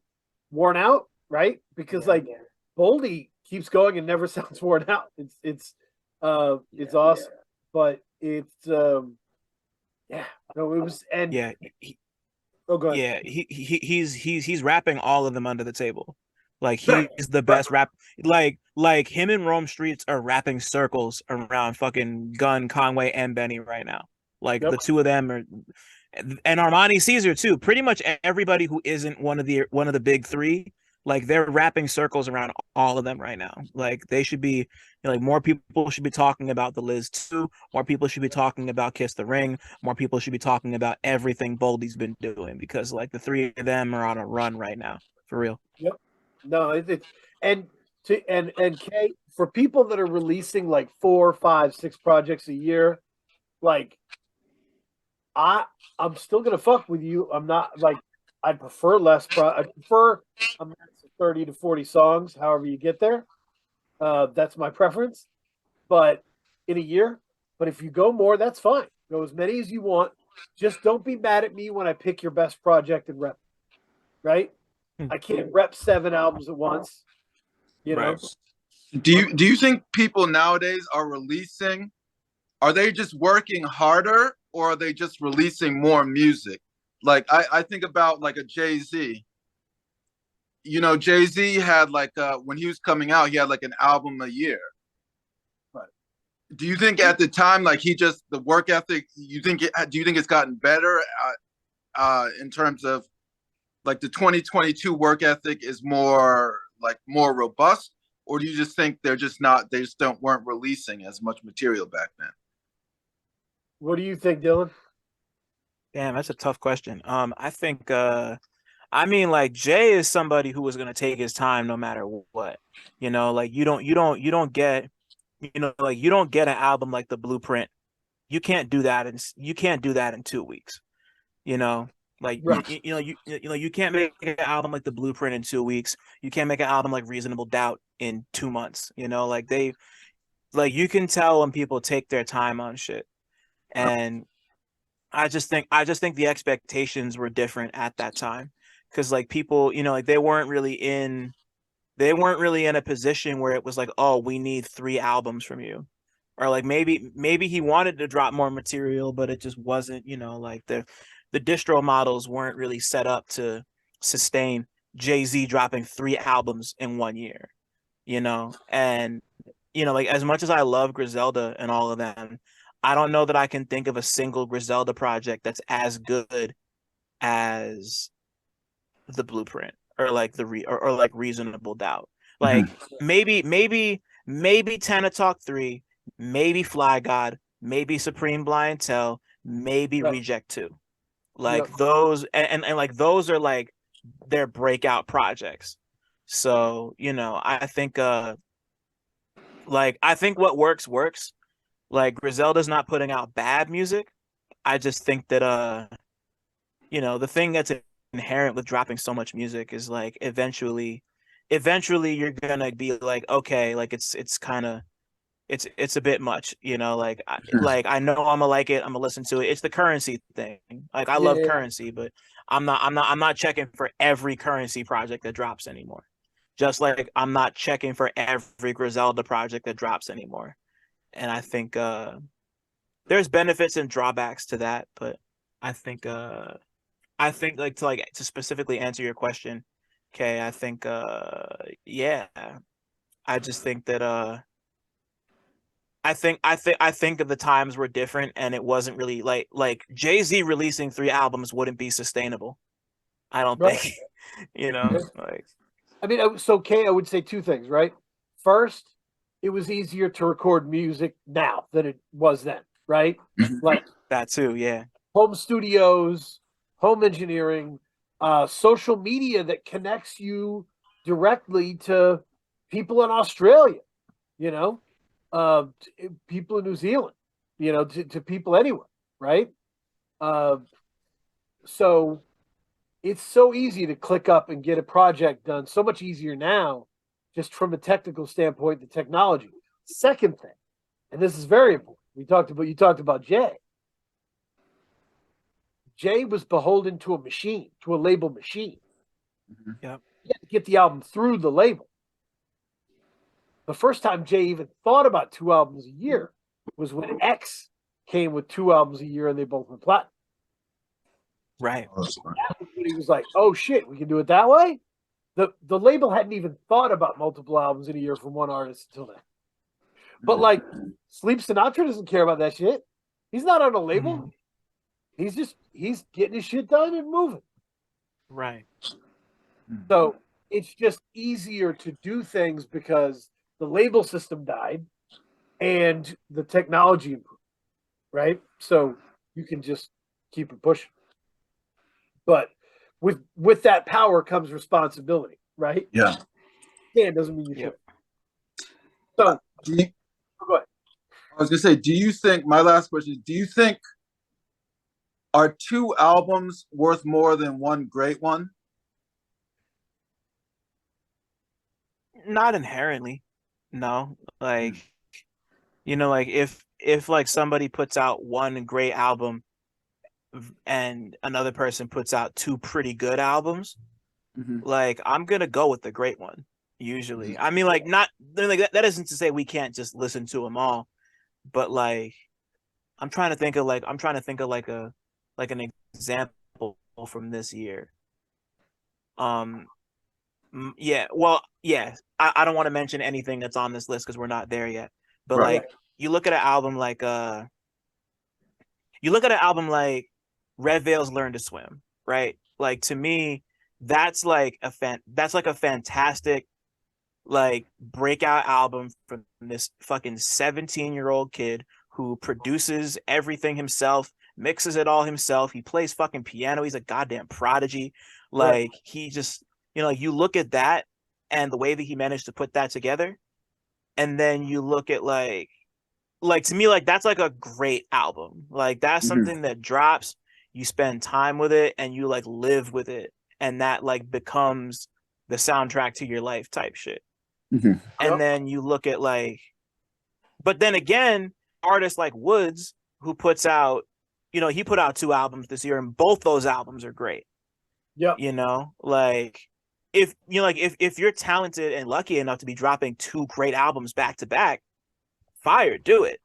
worn out, right? Because Boldy keeps going and never sounds worn out. It's awesome, but it's no, it was and Yeah, oh, go ahead. yeah, he's rapping all of them under the table. Like he's the best rap. Like him and Rome Streets are rapping circles around fucking Gun, Conway, and Benny right now. Like the two of them are, and Armani Caesar too. Pretty much everybody who isn't one of the big three, like they're rapping circles around all of them right now. Like they should be, like more people should be talking about the Liz 2. More people should be talking about Kiss the Ring. More people should be talking about everything Boldy's been doing, because like the three of them are on a run right now, for real. Yep. No, and Kay, for people that are releasing like 4, 5, 6 projects a year, like I'm still gonna fuck with you. I'm not like I'd prefer less. I prefer a max of 30 to 40 songs. However you get there, that's my preference. But in a year, but if you go more, that's fine. Go as many as you want. Just don't be mad at me when I pick your best project and rep. Right? I can't rep 7 albums at once. You know. Right. Do you think people nowadays are releasing? Are they just working harder, or are they just releasing more music? Like I think about like a Jay-Z. You know, Jay-Z had like when he was coming out, he had like an album a year. Right. Do you think at the time, like the work ethic? Do you think it's gotten better in terms of like the 2022 work ethic is more robust, or do you just think they just weren't releasing as much material back then? What do you think, Dylan? Damn, that's a tough question. I think I mean, like Jay is somebody who was gonna take his time no matter what. Like you don't get, like you don't get an album like The Blueprint. You can't do that in 2 weeks. You know, like Right. you can't make an album like The Blueprint in 2 weeks. You can't make an album like Reasonable Doubt in 2 months. Like you can tell when people take their time on shit. And I just think the expectations were different at that time. Because like people, like they weren't really in a position where it was like, oh, we need 3 albums from you. Or like maybe he wanted to drop more material, but it just wasn't, like the distro models weren't really set up to sustain Jay-Z dropping 3 albums in 1 year, and like as much as I love Griselda and all of them, I don't know that I can think of a single Griselda project that's as good as The Blueprint or like or like Reasonable Doubt. Mhm. Like maybe Tana Talk 3, maybe Fly God, maybe Supreme Blind Tell, maybe Yep. Reject 2. Yep. Like those and like those are like their breakout projects. So, I think what works. Like Griselda's not putting out bad music. I just think that the thing that's inherent with dropping so much music is like eventually you're gonna be like, okay, like it's kind of it's a bit much, like I know I'm gonna like it, I'm gonna listen to it. It's the Currency thing. Like I Yeah. love Yeah. Currency, but I'm not checking for every Currency project that drops anymore. Just like I'm not checking for every Griselda project that drops anymore. And I think there's benefits and drawbacks to that, but I think like to specifically answer your question, okay, I think yeah, I just think that I think the times were different and it wasn't really like Jay-Z releasing 3 albums wouldn't be sustainable. I don't Right. think, Yeah. like I mean, so Kay, I would say two things, right? First, it was easier to record music now than it was then, right? Mhm. Like that too, yeah. home studios, home engineering, social media that connects you directly to people in Australia, you know, people in New Zealand, to people anywhere, right? Uh, so it's so easy to click up and get a project done. So much easier now, just from a technical standpoint, the technology. Second thing, and this is very important. You talked about Jay. Jay was beholden to a machine, to a label machine. Mhm. Yep. He had to get the album through the label. The first time Jay even thought about 2 albums a year was when X came with 2 albums a year and they both went platinum. Right. Oh, that's fine. That was when he was like, oh shit, we can do it that way. The label hadn't even thought about multiple albums in a year from one artist until then. But like Sleep Sinatra doesn't care about that shit. He's not on a label. Mhm. He's getting his shit done and moving. Right. So it's just easier to do things because the label system died and the technology improved, right? So you can just keep it pushing. But with that power comes responsibility, right? Yeah. Yeah, it doesn't mean you should. Yep. So Do you, go ahead. I was gonna say, do you think my last question is, do you think are 2 albums worth more than one great one? Not inherently. No. Mm. Like if like somebody puts out one great album and another person puts out 2 pretty good albums, Mhm. like I'm gonna go with the great one usually. Mhm. I mean, like not like that isn't to say we can't just listen to them all, but like I'm trying to think of like an example from this year. Um, yeah, well, yeah, I don't want to mention anything that's on this list because we're not there yet. But Right. like you look at an album like you look at an album like Red Veil's Learn to Swim, right? Like to me, that's like a fantastic like breakout album from this fucking 17-year-old kid who produces everything himself, mixes it all himself. He plays fucking piano. He's a goddamn prodigy. Like he just, you know, you look at that and the way that he managed to put that together, and then you look at like to me, like that's like a great album. Like that's something that drops, you spend time with it and you like live with it, and that like becomes the soundtrack to your life type shit. And then you look at like, but then again, artists like Woods, who puts out, you know, he put out 2 albums this year and both those albums are great. Yeah. You know, like if you know, like if you're talented and lucky enough to be dropping 2 great albums back to back, fire, do it.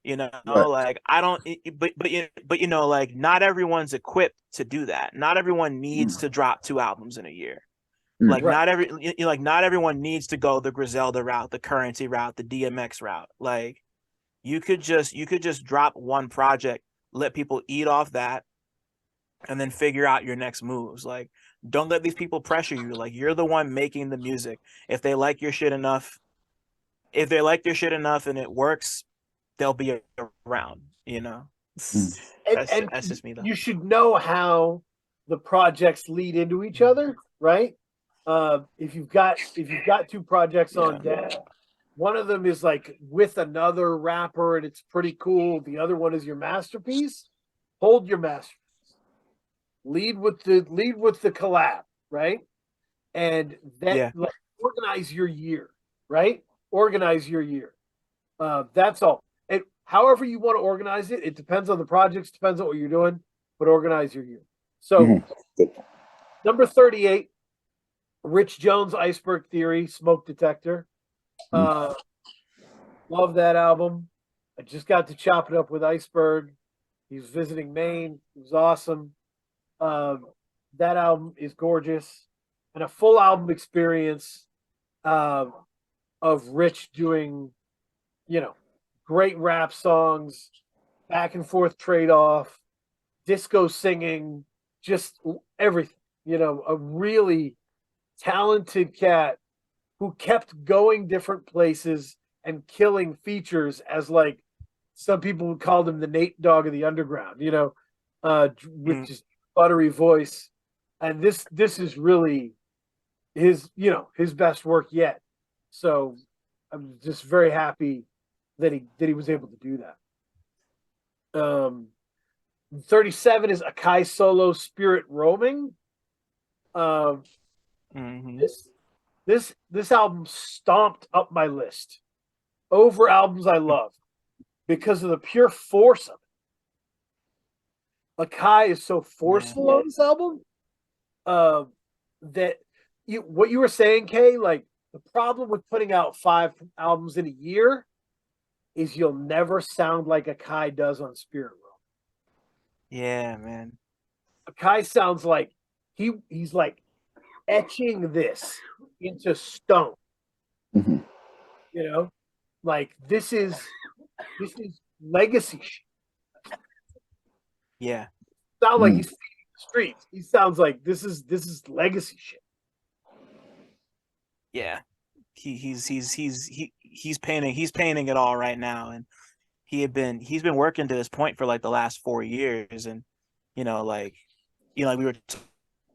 You know, like I don't, but you know, like not everyone's equipped to do that. Not everyone needs to drop 2 albums in a year. Like not everyone needs to go the Griselda route, the Currency route, the DMX route. Like you could just drop one project, let people eat off that, and then figure out your next moves. Like don't let these people pressure you. Like you're the one making the music. If they like your shit enough, and it works, they'll be around, you know. That's just me though. You should know how the projects lead into each other, right? If you've got 2 projects on deck, one of them is like with another rapper and it's pretty cool. The other one is your masterpiece. Hold your masterpiece. Lead with the collab, right? And that like, organize your year, right? Organize your year. That's all. And however you want to organize it, it depends on the projects, depends on what you're doing, but organize your year. So number 38, Rich Jones, Iceberg Theory, Smoke Detector. Love that album. I just got to chop it up with Iceberg. He was visiting Maine. It was awesome. That album is gorgeous. And a full album experience of Rich doing, you know, great rap songs, back and forth trade-off, disco singing, just everything. You know, a really talented cat who kept going different places and killing features, as like some people would call him the Nate Dogg of the underground, you know, with just buttery voice. And this is really his, you know, his best work yet. So I'm just very happy that he was able to do that. 37 is Akai Solo, Spirit Roaming. This album stomped up my list over albums I love because of the pure force of it. Akai is so forceful on this album that what you were saying, Kay, like the problem with putting out 5 albums in a year is you'll never sound like Akai does on Spirit Room. Yeah, man. Akai sounds like he's like etching this into stone. You know, like this is legacy shit. Yeah. Sound like he's feeding the streets. He sounds like this is legacy shit. Yeah. He's painting it all right now, and he's been working to this point for like the last 4 years. And you know, like we were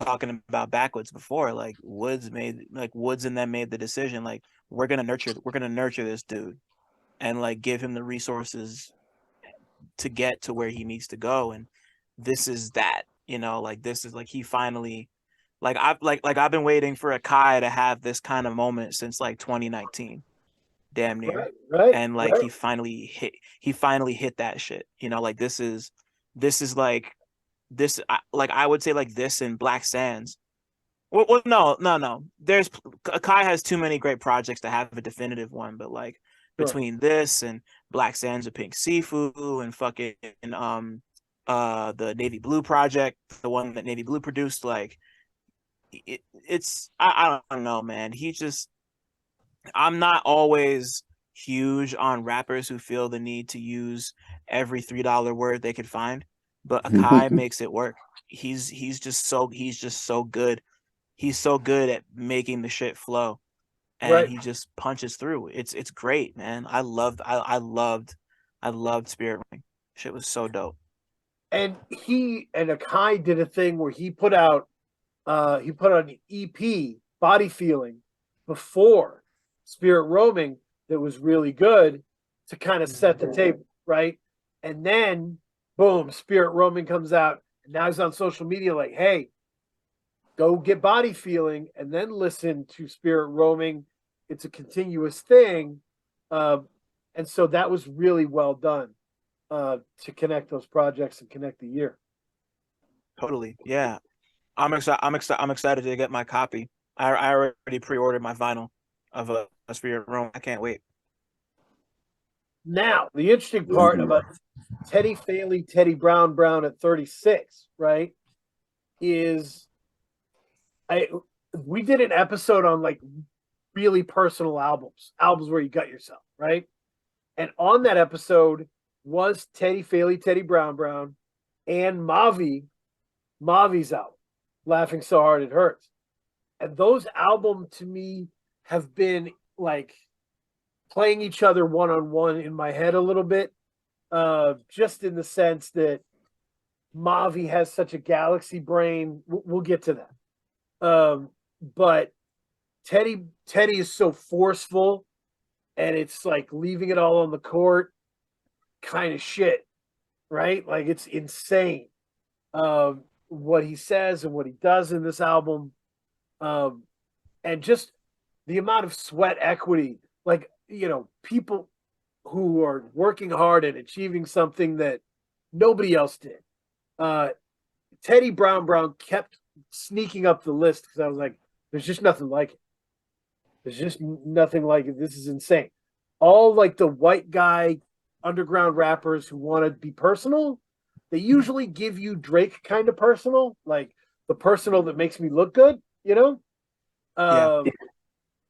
talking about Backwoods before, like Woods and them made the decision, like we're gonna nurture this dude and like give him the resources to get to where he needs to go. And this is that, you know, like this is like he finally, like I've been waiting for Akai to have this kind of moment since like 2019, damn near. And like he finally hit that shit, you know. Like this is like this, like I would say like this and Black Sands. Well, no. There's Akai has too many great projects to have a definitive one, but like between this and Black Sands of Pink Sifu and fucking the Navy Blue project, the one that Navy Blue produced, like it's I don't know, man. I'm not always huge on rappers who feel the need to use every $3 word they could find, but Akai makes it work. He's just so good. He's so good at making the shit flow, and he just punches through. It's great, man. I loved Spirit Ring. Shit was so dope. And he and Akai did a thing where he put out an EP, Body Feeling, before Spirit Roaming that was really good to kind of set the table, right? And then boom, Spirit Roaming comes out, and now he's on social media like, hey, go get Body Feeling and then listen to Spirit Roaming. It's a continuous thing. And so that was really well done to connect those projects and connect the year. Totally. Yeah. I'm excited to get my copy. I already pre-ordered my vinyl of a Spirit Roam. I can't wait. Now, the interesting part about Teddy Faley, Teddy Brown at 36, right, is we did an episode on like really personal albums where you gut yourself, right? And on that episode was Teddy Faley, Teddy Brown, and Mavi's album, Laughing So Hard It Hurts. And those albums to me have been like playing each other one-on-one in my head a little bit, just in the sense that Mavi has such a galaxy brain. We'll get to that. But Teddy is so forceful, and it's like leaving it all on the court kind of shit, right? Like it's insane what he says and what he does in this album. And just the amount of sweat equity, like, you know, people who are working hard and achieving something that nobody else did. Teddy Brown kept sneaking up the list because I was like, there's just nothing like it. There's just nothing like it. This is insane. All like the white guy underground rappers who want to be personal, they usually give you Drake kind of personal, like the personal that makes me look good, you know?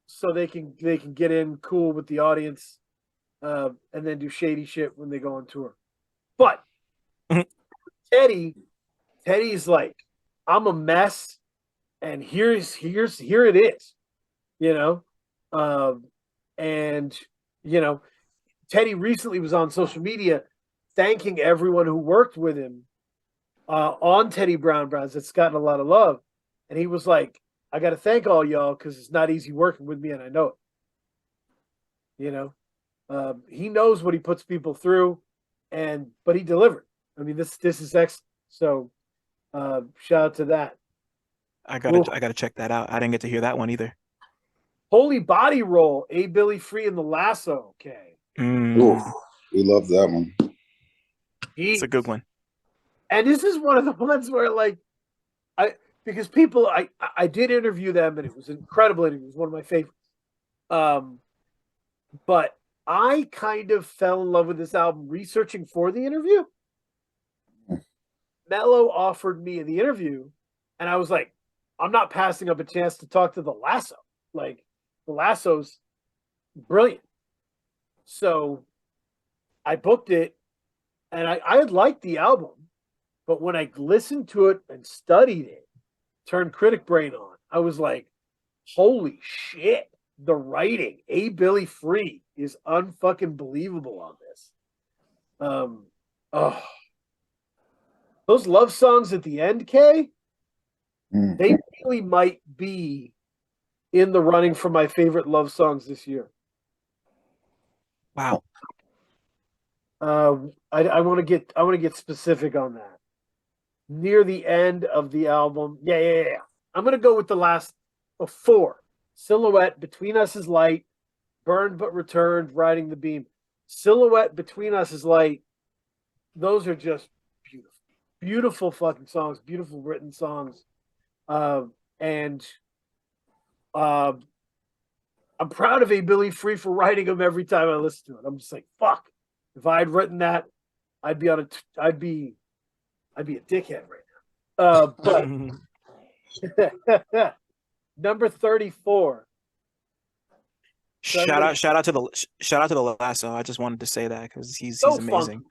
So they can get in cool with the audience, and then do shady shit when they go on tour. But Teddy's like, I'm a mess, and here it is, you know. And you know, Teddy recently was on social media thanking everyone who worked with him on Teddy Brown's. That's gotten a lot of love, and he was like, I got to thank all y'all because it's not easy working with me, and I know it. You know, he knows what he puts people through, but he delivered. I mean, this is excellent. So, shout out to that. I gotta check that out. I didn't get to hear that one either. Holy Body Roll, A Billy Free and the Lasso. Okay, Oof, we love that one. It's a good one. And this is one of the ones where, like, because people, I did interview them, and it was an incredible interview. It was one of my favorites. But I kind of fell in love with this album researching for the interview. Mello offered me the interview, and I was like, I'm not passing up a chance to talk to the Lasso. Like, the Lasso's brilliant. So I booked it, and I had liked the album, but when I listened to it and studied it, turned critic brain on, I was like, holy shit, the writing, A Billy Free is unfucking believable on this. Those love songs at the end, Kay, they really might be in the running for my favorite love songs this year. Wow. I want to get specific on that. Near the end of the album, yeah. I'm gonna go with the last of 4. Silhouette, Between Us Is Light, Burned But Returned, Riding the Beam. Silhouette, Between Us Is Light. Those are just beautiful fucking songs, beautiful written songs. And I'm proud of A Billy Free for writing them every time I listen to it. I'm just like, fuck. If I had written that, I'd be a dickhead right now. But number 34. Shout out to the Lasso. I just wanted to say that because he's amazing.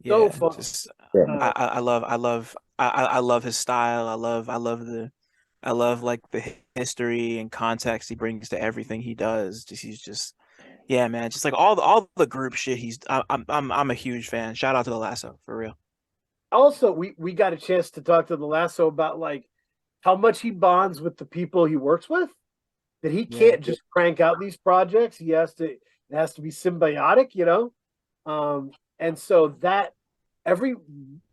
So funky. I love his style. I love like the history and context he brings to everything he does. He's just, yeah, man. Just like all the group shit. I'm a huge fan. Shout out to the Lasso for real. also we got a chance to talk to the Lasso about like how much he bonds with the people he works with. That he can't just crank out these projects. It has to be symbiotic, you know. And so that every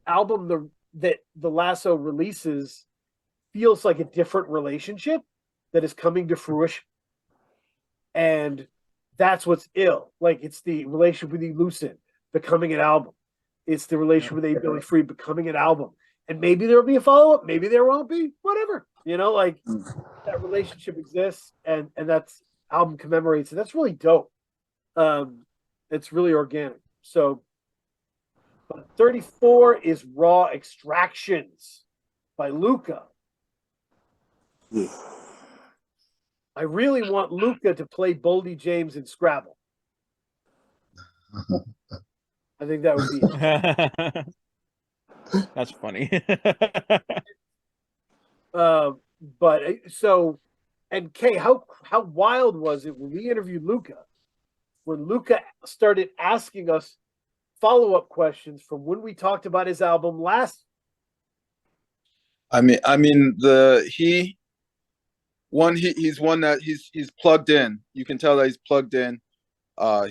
album that the Lasso releases feels like a different relationship that is coming to fruition. And that's what's ill. Like it's the relationship with Elucid becoming an album. It's the relationship with A. Billy Free becoming an album. And maybe there'll be a follow-up, maybe there won't be, whatever. You know, like that relationship exists and that's album commemorates it. That's really dope. It's really organic. So 34 is Raw Extractions by Luca. I really want Luca to play Boldy James in Scrabble. I think that would be That's funny. But so, and Kay, how wild was it when we interviewed Luca? When Luca started asking us follow-up questions from when we talked about his album last. I mean, he's one that he's plugged in. You can tell that he's plugged in.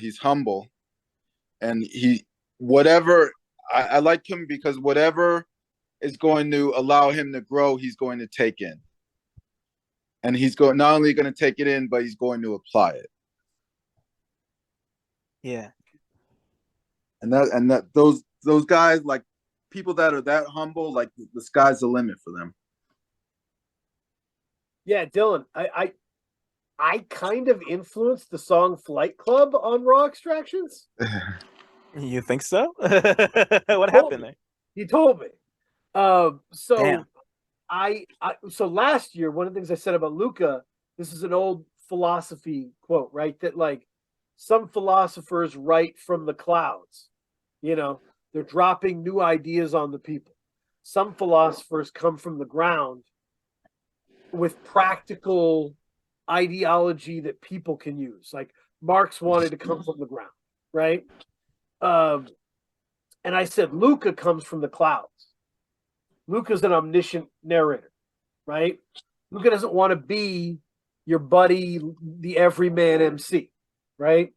He's humble, and I like him because whatever is going to allow him to grow, he's going to take in, and he's not only going to take it in, but he's going to apply it. Yeah. And those guys, like people that are that humble, like the sky's the limit for them. Yeah, Dylan, I kind of influenced the song Flight Club on Raw Extractions. You think so? What happened there? He told me. So Damn. So last year, one of the things I said about Luca, this is an old philosophy quote, right? That like some philosophers write from the clouds. You know, they're dropping new ideas on the people. Some philosophers come from the ground with practical ideology that people can use. Like Marx wanted to come from the ground, right? And I said, Luca comes from the clouds. Luca's an omniscient narrator, right? Luca doesn't want to be your buddy, the everyman MC, right?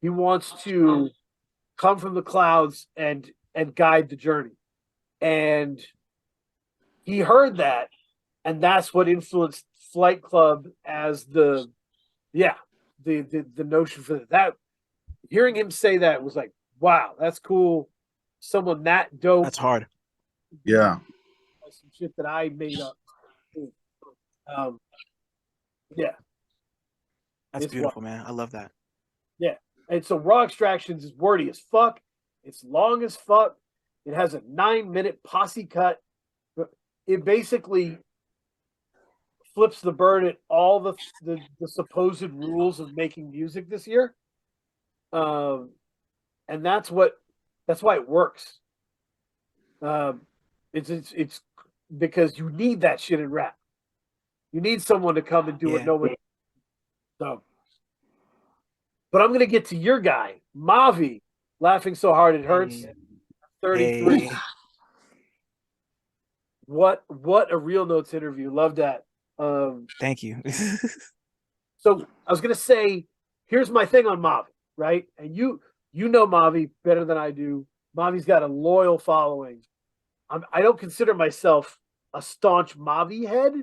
He wants to come from the clouds and guide the journey. And he heard that, and that's what influenced Flight Club as the notion for that. Hearing him say that was like, wow, that's cool. Someone that dope. That's hard. Yeah. Some shit that I made up. Yeah. That's It's beautiful, man. I love that. Yeah. And so Raw Extractions is wordy as fuck. It's long as fuck. It has a 9-minute posse cut. It basically flips the bird at all the supposed rules of making music this year. And that's why it works. It's because you need that shit in rap. You need someone to come and do what nobody. So, but I'm gonna get to your guy, Mavi, laughing so hard it hurts. 33. Hey. What a Real Notes interview. Love that. Thank you. So I was gonna say, here's my thing on Mavi, right? And you know Mavi better than I do. Mavi's got a loyal following. I don't consider myself a staunch Mavi head,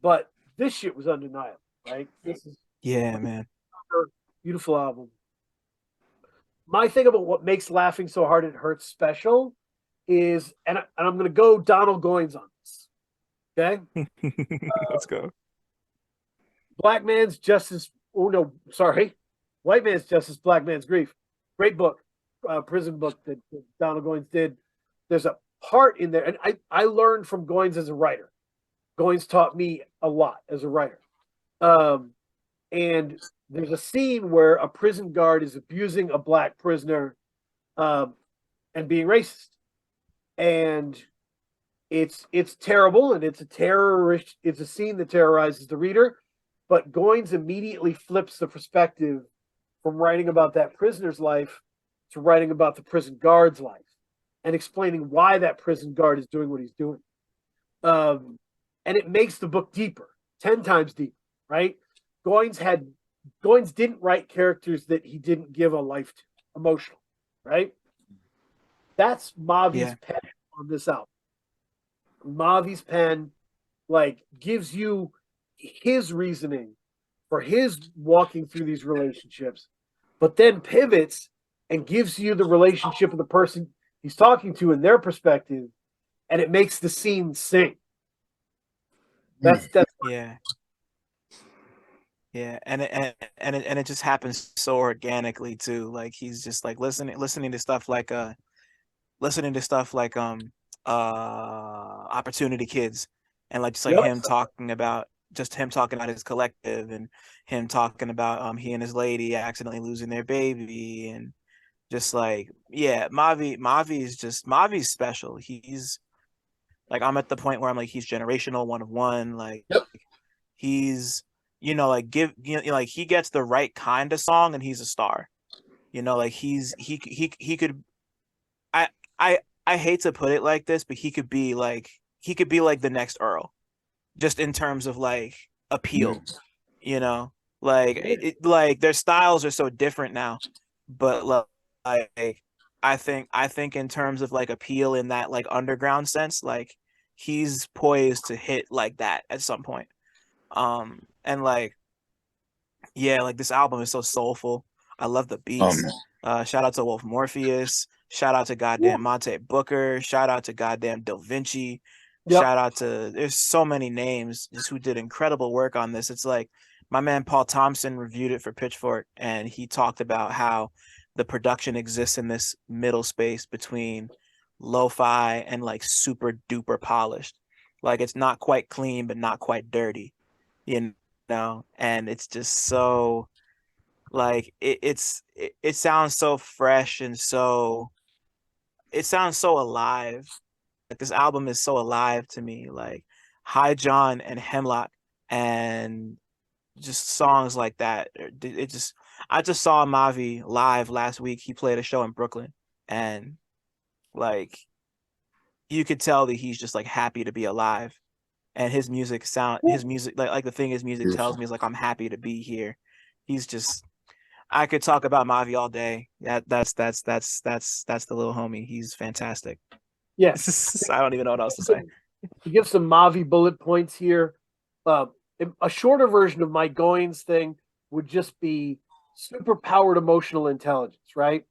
but this shit was undeniable, right? This is man. Beautiful album. My thing about what makes Laughing So Hard It Hurts special is, and I'm going to go Donald Goines on this. Okay? Let's go. Black Man's Justice. Oh, no, sorry. White Man's Justice, Black Man's Grief. Great book, prison book that Donald Goines did. There's a part in there, and I learned from Goines as a writer. Goines taught me a lot as a writer. And there's a scene where a prison guard is abusing a black prisoner and being racist. And it's terrible, and it's a scene that terrorizes the reader. But Goines immediately flips the perspective from writing about that prisoner's life to writing about the prison guard's life. and explaining why that prison guard is doing what he's doing. And it makes the book deeper, 10 times deeper, right? Goins didn't write characters that he didn't give a life to, emotional, right? That's Mavi's pen on this album. Mavi's pen, like, gives you his reasoning for his walking through these relationships, but then pivots and gives you the relationship of the person he's talking to and their perspective, and it makes the scene sing. That's yeah. Yeah, and it just happens so organically too. Like he's just like listening to stuff like Opportunity Kids, and like just like him talking about his collective, and him talking about he and his lady accidentally losing their baby, and just like Mavi's special. He's like, I'm at the point where I'm like, he's generational, one of one. Like he's like like he gets the right kind of song and he's a star. Like he could I I I hate to put it like this, but he could be like the next Earl, just in terms of like appeal. Like their styles are so different now, but like I think in terms of like appeal in that like underground sense, like he's poised to hit like that at some point. And like like this album is so soulful. I love the beats. Shout out to Wolf Morpheus. Shout out to goddamn Monte Booker. Shout out to goddamn Da Vinci. Shout out to, there's so many names just who did incredible work on this. It's like my man Paul Thompson reviewed it for Pitchfork, and he talked about how the production exists in this middle space between lo-fi and like super duper polished. Like it's not quite clean, but not quite dirty, and it's just so like it sounds so fresh, and it sounds so alive. Like this album is so alive to me. Like High John and Hemlock and just songs like that. I just saw Mavi live last week. He played a show in Brooklyn, and like you could tell that he's just like happy to be alive. And his music like the thing his music tells me is like, I'm happy to be here. He's just, I could talk about Mavi all day. That's the little homie. He's fantastic. Yes. I don't even know what else to say. To give some Mavi bullet points here, a shorter version of my Goins thing would just be super powered emotional intelligence, right?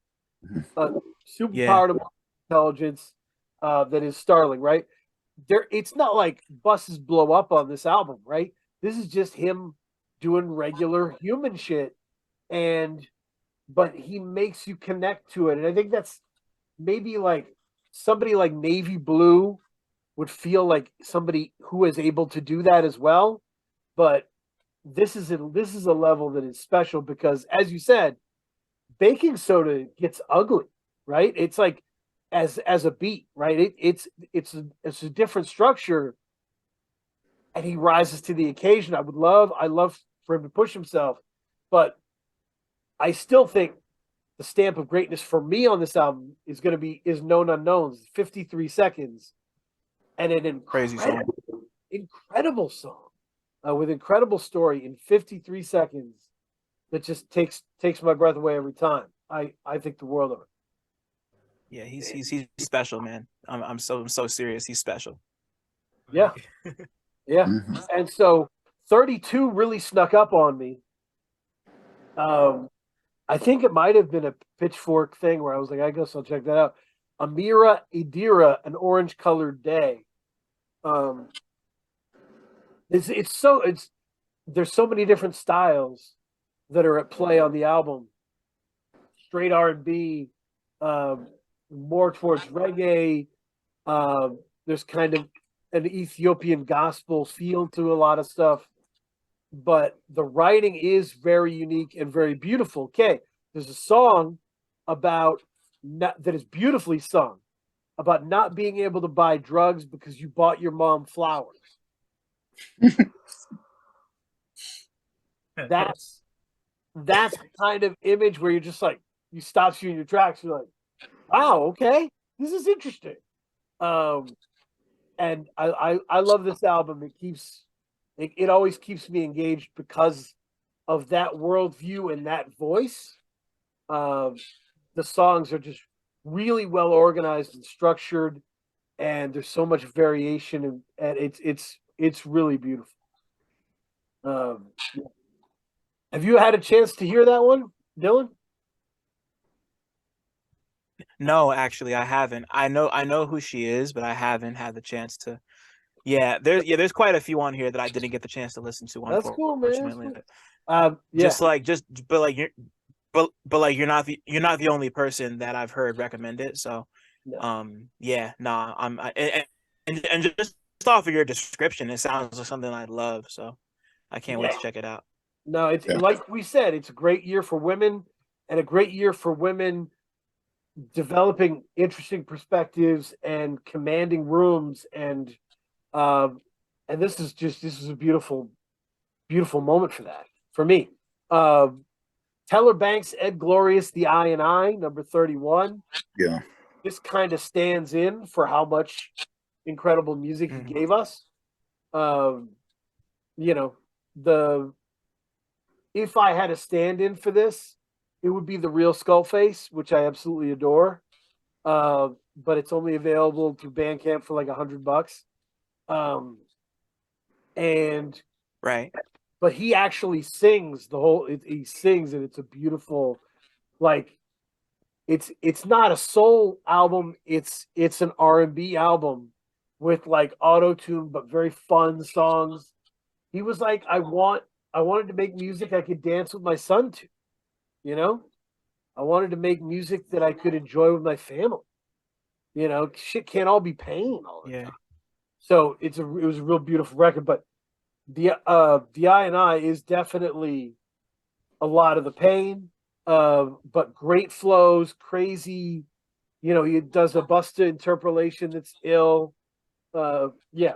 Super powered emotional intelligence that is Starling, right? It's not like buses blow up on this album, right? This is just him doing regular human shit, but he makes you connect to it. And I think that's maybe like somebody like Navy Blue would feel like somebody who is able to do that as well. But this is a level that is special because, as you said, baking soda gets ugly, right? It's like as a beat, right? It's a different structure, and he rises to the occasion. I love for him to push himself, but I still think the stamp of greatness for me on this album is Known Unknowns, 53 seconds, and an incredible song with incredible story in 53 seconds that just takes my breath away every time. I think the world of it. Yeah, he's special, man. I'm so serious. He's special. Yeah. Yeah. And so 32 really snuck up on me. I think it might have been a Pitchfork thing where I was like, I guess I'll check that out. Amira Idira, An Orange Colored Day. There's so many different styles that are at play on the album. Straight R&B, more towards reggae. There's kind of an Ethiopian gospel feel to a lot of stuff, but the writing is very unique and very beautiful. Okay, there's a song that is beautifully sung about not being able to buy drugs because you bought your mom flowers. That's the kind of image where you're just like, you stops you in your tracks. You're like, wow, okay, this is interesting. And I love this album. It always keeps me engaged because of that worldview and that voice. The songs are just really well organized and structured, and there's so much variation, and it's really beautiful. Yeah. Have you had a chance to hear that one, Dylan? No, actually, I haven't. I know who she is, but I haven't had the chance to. Yeah, there's quite a few on here that I didn't get the chance to listen to, That's cool, man. That's unfortunately. cool. Yeah. But like but like you're not the only person that I've heard recommend it. So, No. yeah, nah, and just off of your description, it sounds like something I'd love. So I can't wait Yeah. to check it out. No, it's Yeah. like we said, it's a great year for women and a great year for women developing interesting perspectives and commanding rooms um and this is a beautiful moment for that for me. Teller Banks, Ed Glorious, The I and I, number 31. Yeah. This kind of stands in for how much incredible music he Mhm. gave us. Um, you know, the if I had a stand-in for this, it would be the Real Skullface, which I absolutely adore. But it's only available through Bandcamp for like $100. Um, and Right. but he actually sings the whole. He sings, and it's a beautiful, like it's not a soul album. It's an R&B album with like auto tune, but very fun songs. He was like, I wanted to make music I could dance with my son to. You know, I wanted to make music that I could enjoy with my family. You know, shit can't all be pain all the Yeah. time. So it was a real beautiful record. But the I and I is definitely a lot of the pain. But great flows, crazy. You know, he does a Busta interpolation that's ill. Yeah,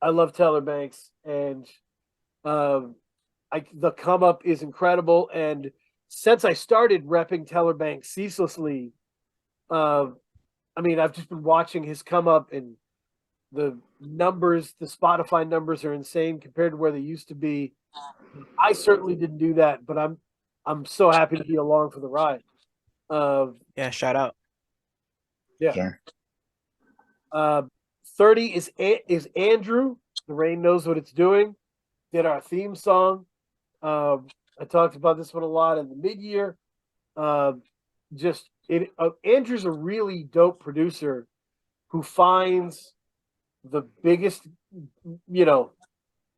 I love Teller Banks, and um, the come up is incredible. And since I started repping Teller Banks ceaselessly, uh, I mean, I've just been watching his come up, and the numbers, the Spotify numbers are insane compared to where they used to be. I certainly didn't do that, but I'm so happy to be along for the ride. Uh, Yeah. Shout out. yeah. Sure. Uh, 30 is Andrew. The rain knows what it's doing. Did our theme song. I talked about this one a lot in the mid year. Just it. Andrew's a really dope producer who finds the biggest, you know,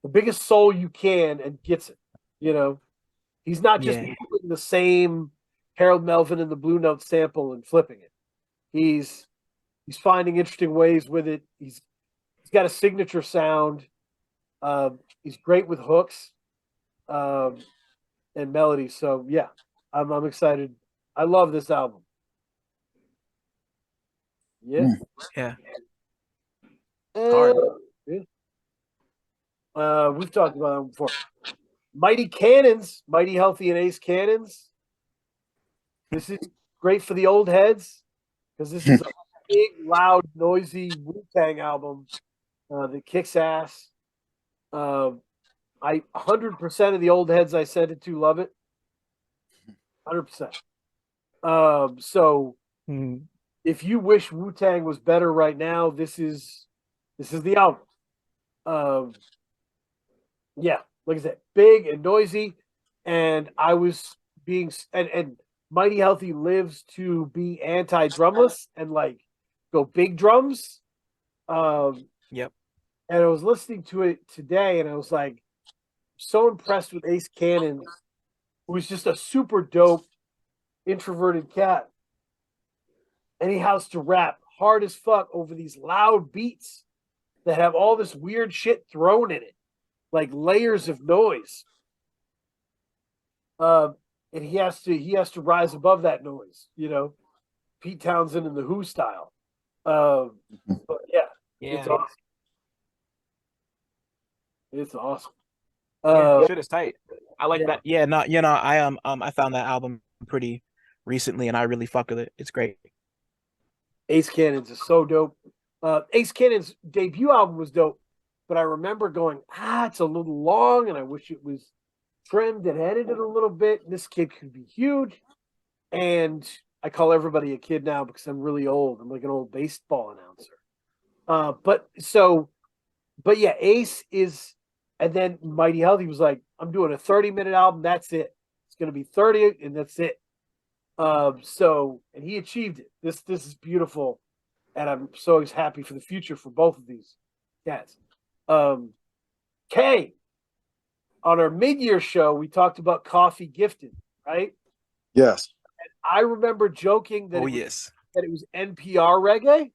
the biggest soul you can and gets it. You know, he's not just Yeah. pulling the same Harold Melvin and the Blue Note sample and flipping it. He's finding interesting ways with it. He's got a signature sound. He's great with hooks um, and melodies. So yeah, I'm excited. I love this album. Yeah. Yeah. Uh, Hard. yeah. We've talked about them before. Mighty Cannons, Mighty Healthy and Ace Cannons. This is great for the old heads because this is a big, loud, noisy Wu-Tang album that kicks ass. I 100% of the old heads I sent it to love it. 100%. So Mhm. if you wish Wu-Tang was better right now, this is the album. Yeah, like I said, big and noisy, and I was being and Mighty Healthy lives to be anti-drumless and like go big drums. Yep. And I was listening to it today, and I was like so impressed with Ace Cannon, who's just a super dope introverted cat, and he has to rap hard as fuck over these loud beats that have all this weird shit thrown in it, like layers of noise. Uh, and he has to rise above that noise, you know, Pete Townsend in the Who style. But yeah, it's Yeah. awesome. It's awesome. Yeah. Shit is tight. I like Yeah. that. Yeah. No. I found that album pretty recently, and I really fuck with it. It's great. Ace Cannons is so dope. Ace Cannons' debut album was dope, but I remember going, it's a little long, and I wish it was trimmed and edited a little bit. This kid could be huge. And I call everybody a kid now because I'm really old. I'm like an old baseball announcer. But yeah, Ace is, and then Mighty Healthy was like, I'm doing a 30-minute album. That's it. It's going to be 30, and that's it. And he achieved it. This is beautiful, and I'm so happy for the future for both of these cats. Kay, on our mid-year show, we talked about Coffee Gifted, right? Yes. And I remember joking that it was NPR reggae.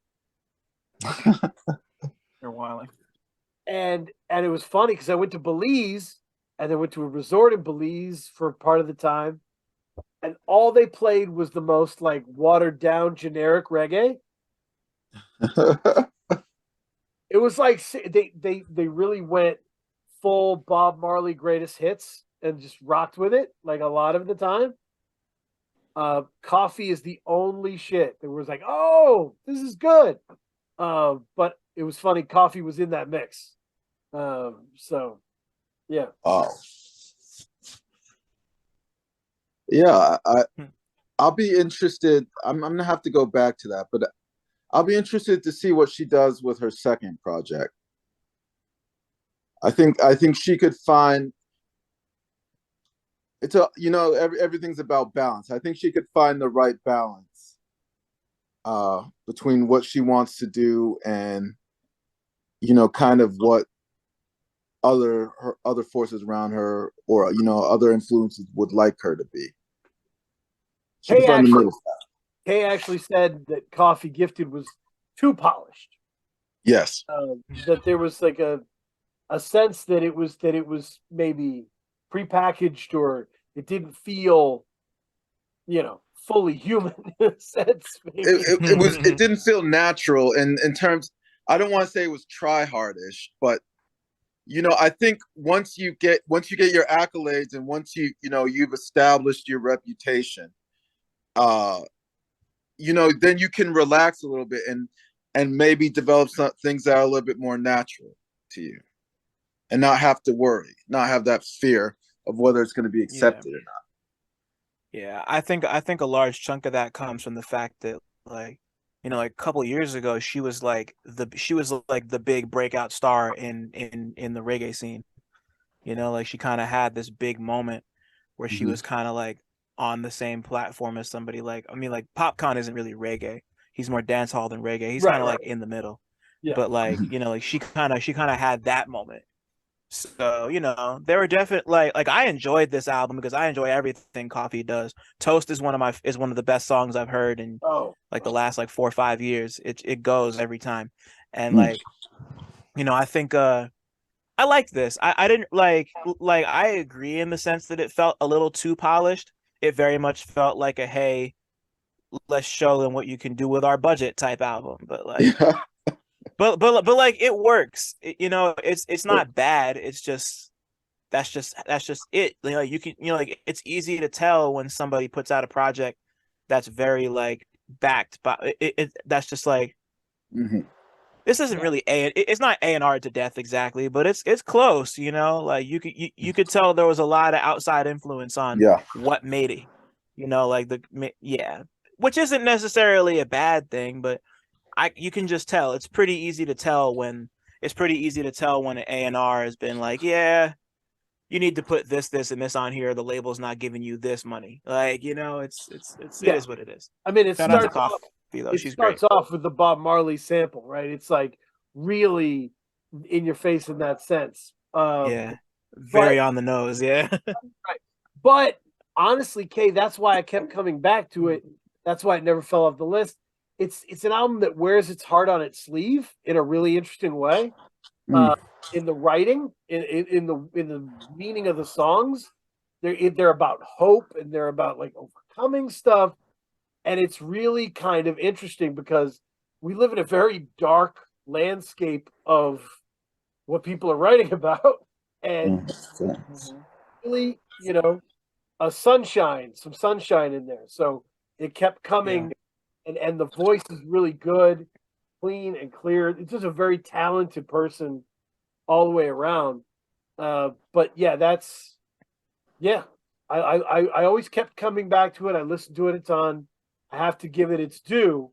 They're wilding. And it was funny because I went to Belize and then went to a resort in Belize for part of the time. And all they played was the most like watered down generic reggae. It was like they really went full Bob Marley greatest hits and just rocked with it like a lot of the time. Coffee is the only shit that was like, oh, this is good. But it was funny. Coffee was in that mix. So yeah. Oh. Yeah, I'll be interested. I'm gonna have to go back to that, but I'll be interested to see what she does with her second project. I think she could find everything's about balance. I think she could find the right balance between what she wants to do and kind of what other forces around her or other influences would like her to be. Kay actually said that Coffee Gifted was too polished. Yes. That there was like a sense that it was maybe prepackaged or it didn't feel, fully human in a sense. Maybe. It didn't feel natural in terms. I don't want to say it was try hardish, but I think once you get your accolades and once you've established your reputation, then you can relax a little bit and maybe develop some things that are a little bit more natural to you and not have to worry, not have that fear of whether it's going to be accepted or not. Yeah, I think a large chunk of that comes from the fact that like a couple years ago she was like the big breakout star in the reggae scene. Like she kind of had this big moment where she was kind of like on the same platform as somebody like Popcorn isn't really reggae. He's more dance hall than reggae. He's kind of like in the middle. Yeah. But like, like she kind of had that moment. So, there were definitely like I enjoyed this album because I enjoy everything Coffee does. Toast is one of the best songs I've heard in the last like 4 or 5 years. It goes every time. And like, I think I liked this. I didn't like I agree in the sense that it felt a little too polished. It very much felt like a hey, let's show them what you can do with our budget type album. But like but like it works. It's not bad. It's just that's just it. You can like it's easy to tell when somebody puts out a project that's very like backed by that's just like this isn't really it's not A&R to death exactly, but it's close, like you could tell there was a lot of outside influence on what made it, which isn't necessarily a bad thing, but you can just tell. It's pretty easy to tell when an A&R has been like, yeah, you need to put this, and this on here. The label's not giving you this money. Like, it is what it is. I mean, it starts off with the Bob Marley sample, right? It's like really in your face in that sense. Very on the nose, yeah. Right. But honestly, Kay, that's why I kept coming back to it. That's why it never fell off the list. It's an album that wears its heart on its sleeve in a really interesting way. In the writing, in the meaning of the songs, they're about hope and they're about like overcoming stuff, and it's really kind of interesting because we live in a very dark landscape of what people are writing about, and really, some sunshine in there. So it kept coming. and the voice is really good, clean and clear. It's just a very talented person all the way around. But yeah, that's yeah. I always kept coming back to it. I listened to it a ton. I have to give it its due,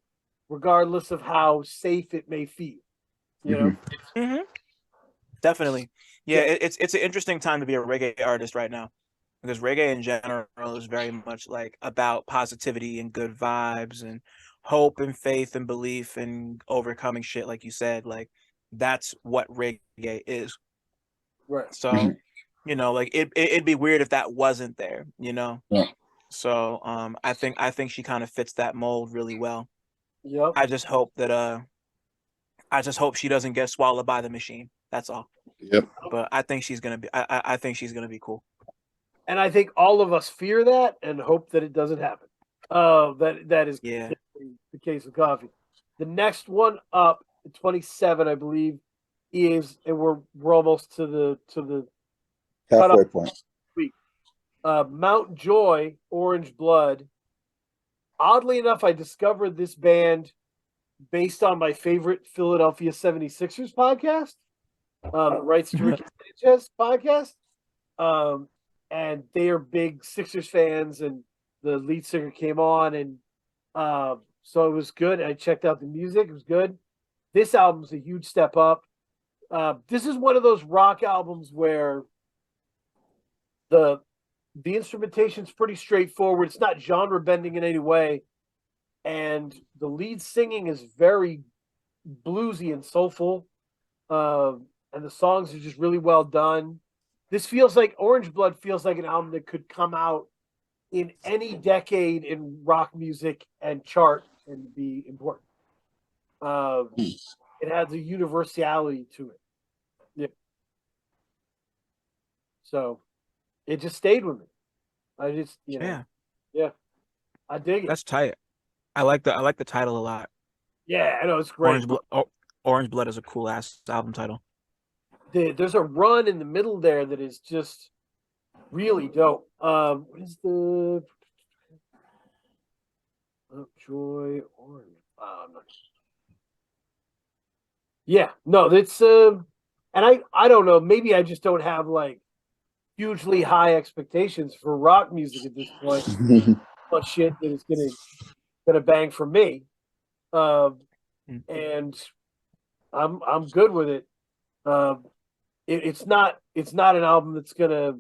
regardless of how safe it may feel. You know? Mm-hmm. Definitely. Yeah, Yeah. it's an interesting time to be a reggae artist right now because reggae in general is very much like about positivity and good vibes and hope and faith and belief and overcoming shit, like you said. Like that's what reggae is. Right. So, like it'd be weird if that wasn't there, Yeah. So, I think she kind of fits that mold really well. Yep. I just hope that I just hope she doesn't get swallowed by the machine. That's all. Yep. But I think she's gonna be. I think she's gonna be cool. And I think all of us fear that and hope that it doesn't happen. That is Yeah. the case of coffee. The next one up, 27, I believe, is, and we're almost to the Halfway point. week. Mount Joy, Orange Blood. Oddly enough, I discovered this band based on my favorite Philadelphia 76ers podcast, Rights to Ricky Sanchez podcast. And they are big Sixers fans, and the lead singer came on, and so it was good. I checked out the music; it was good. This album's a huge step up. This is one of those rock albums where the instrumentation's pretty straightforward. It's not genre bending in any way, and the lead singing is very bluesy and soulful, and the songs are just really well done. This feels like Orange Blood feels like an album that could come out in any decade in rock music and chart and be important. It has a universality to it. Yeah. So it just stayed with me. I just, Yeah. yeah, I dig it. That's tight. I like the title a lot. Yeah, I know it's great. Orange Blood is a cool ass album title. There's a run in the middle there that is just really dope. What is the Joy Orange? Yeah, no, it's and I don't know. Maybe I just don't have like hugely high expectations for rock music at this point. But shit that is gonna bang for me, and I'm good with it. It's not an album that's gonna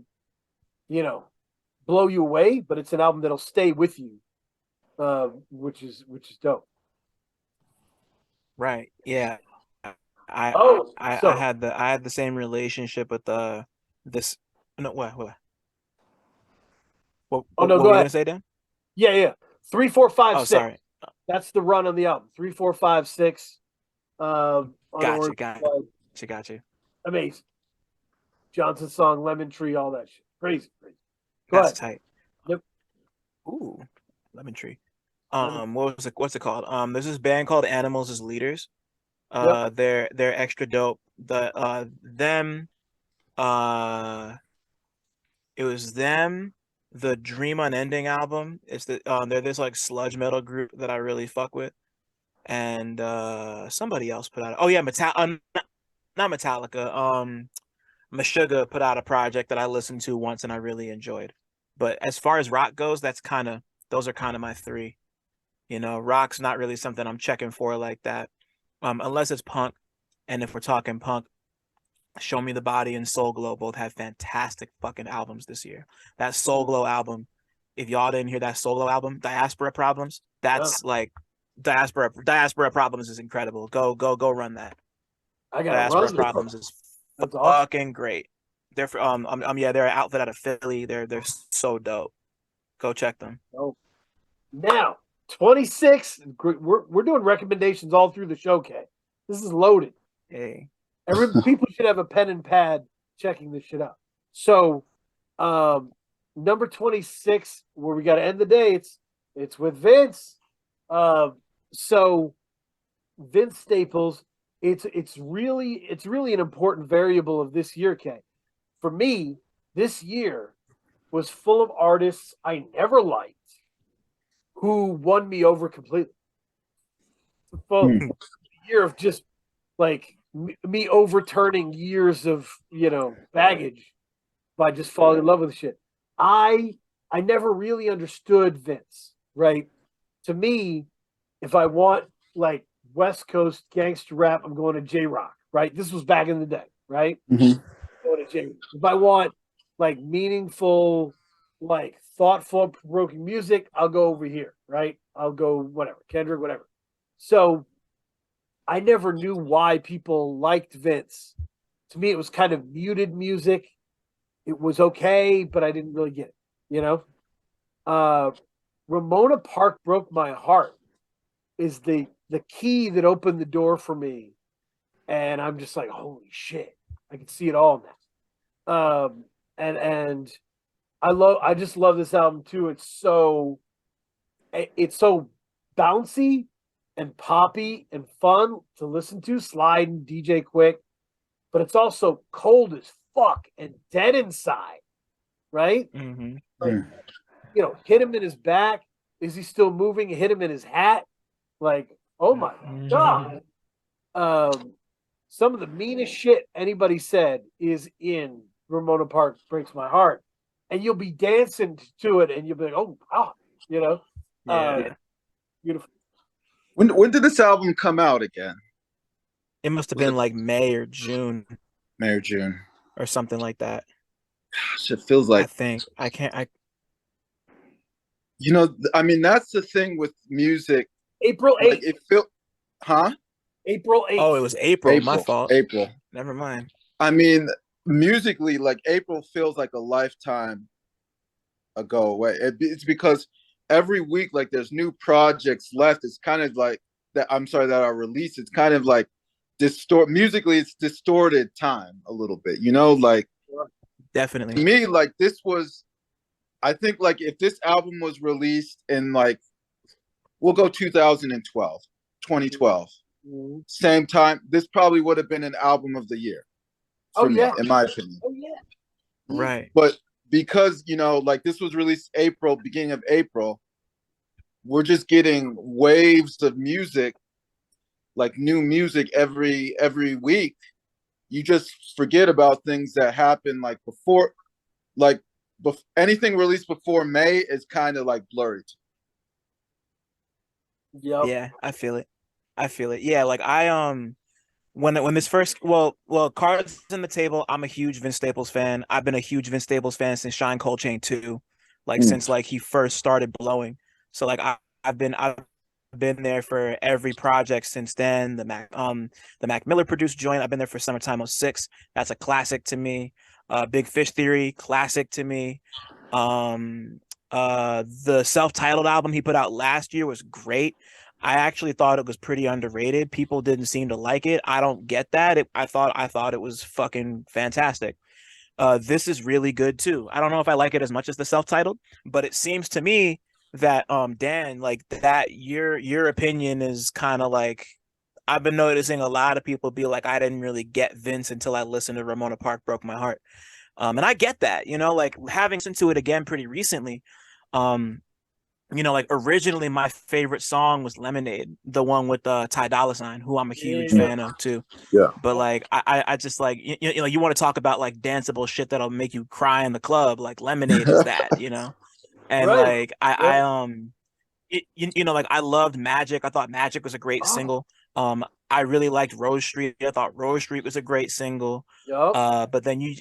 blow you away, but it's an album that'll stay with you, which is dope. Right. Yeah. I Oh, I had the same relationship with this. No, what no, were go you ahead. gonna say, Dan? Yeah. 3, 4, 5, Oh, 6. sorry. That's the run on the album. 3, 4, 5, 6. On Gotcha. Orange Blood. Gotcha. Amazing. Johnson song, Lemon Tree, all that shit. Crazy. Go That's ahead. tight. Yep. Ooh, Lemon Tree. Lemon. What's it called? There's this band called Animals as Leaders. Yep. They're extra dope. Them, uh, it was them, the Dream Unending album. They're this like sludge metal group that I really fuck with. And somebody else put out. Oh yeah, not Metallica. Meshuggah put out a project that I listened to once and I really enjoyed. But as far as rock goes, those are kind of my three. Rock's not really something I'm checking for like that. Unless it's punk. And if we're talking punk, Show Me the Body and Soul Glow both have fantastic fucking albums this year. That Soul Glow album, if y'all didn't hear that Soul Glow album, Diaspora Problems, that's like Diaspora Problems is incredible. Go run that. I gotta Diaspora run. Problems is That's awesome. fucking great. They're they're an outfit out of Philly. They're so dope. Go check them. Oh. Now, 26. We're doing recommendations all through the show, okay? This is loaded. Hey. People should have a pen and pad checking this shit out. So, number 26, where we got to end the day, it's with Vince. So Vince Staples, it's really an important variable of this year, Kay. For me, this year was full of artists I never liked who won me over completely. a full Hmm. year of just like me overturning years of baggage by just falling in love with the shit. I never really understood Vince, right? To me, if I want like West Coast gangster rap, I'm going to J Rock, right? This was back in the day, right? Mhm. Going to J Rock. If I want like meaningful, like thoughtful, provoking music, I'll go over here, right? I'll go whatever, Kendrick, whatever. So I never knew why people liked Vince. To me, it was kind of muted music. It was okay, but I didn't really get it, you know? Uh, Ramona Park Broke My Heart is the key that opened the door for me. And I'm just like, holy shit, I can see it all now. And I just love this album too. It's so bouncy and poppy and fun to listen to, slide and DJ quick, but it's also cold as fuck and dead inside, right? Mm-hmm. Like, Mm. hit him in his back. Is he still moving? Hit him in his hat. Like, oh my God. Some of the meanest shit anybody said is in Ramona Park Breaks My Heart. And you'll be dancing to it and you'll be like, oh, wow, you know? Yeah. Beautiful. When did this album come out again? It must have Was been it like May or June May or June? or something like that. Gosh, it feels I like, think. I I mean, that's the thing with music. April Like 8th. it feel, huh? April 8th. Oh, it was April. My April, fault. April. Never mind. I mean, musically, like April feels like a lifetime ago. It's because every week, like there's new projects left. It's kind of like that. I'm sorry that are released. It's kind of like musically. It's distorted time a little bit. Like Definitely. to me, like this was. I think like if this album was released in like we'll go 2012, 2012, Mm-hmm. same time, this probably would have been an album of the year for me, in my opinion. Oh, yeah. Right. But because, like this was released April, beginning of April, we're just getting waves of music, like new music every week. You just forget about things that happened like before, like anything released before May is kind of like blurry. Yep. Yeah, I feel it. I feel it. Yeah, like when this first Cards in the Table, I'm a huge Vince Staples fan. I've been a huge Vince Staples fan since Shine Cold Chain 2, like since like he first started blowing. So like I've been there for every project since then. The Mac Miller produced joint. I've been there for Summertime '06. That's a classic to me. Big Fish Theory, classic to me. The self-titled album he put out last year was great. I actually thought it was pretty underrated. People didn't seem to like it. I don't get that. I thought it was fucking fantastic. This is really good too. I don't know if I like it as much as the self-titled, but it seems to me that Dan, like that your opinion is kind of like I've been noticing a lot of people be like, I didn't really get Vince until I listened to Ramona Park Broke My Heart. And I get that, like having listened to it again pretty recently. Um, like originally my favorite song was Lemonade, the one with Ty Dolla $ign, who I'm a huge fan of too. Yeah. But like I just like you want to talk about like danceable shit that'll make you cry in the club, like Lemonade is that, And Right. like like I loved Magic. I thought Magic was a great single. I really liked Rose Street. I thought Rose Street was a great single. Yep. But then you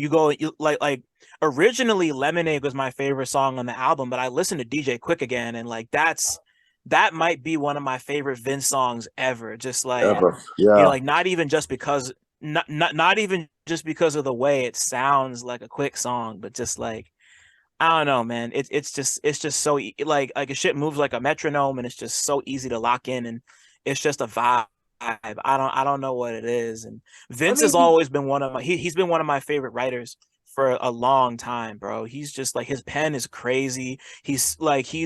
go like originally Lemonade was my favorite song on the album, but I listened to DJ Quick again, and like that might be one of my favorite Vince songs ever. Just like Yeah. like not even just because not even just because of the way it sounds like a Quick song, but just like I don't know, man. It's just so like a shit moves like a metronome, and it's just so easy to lock in, and it's just a vibe. I don't know what it is. And Vince has always been he's been one of my favorite writers for a long time, bro. He's just like his pen is crazy. He's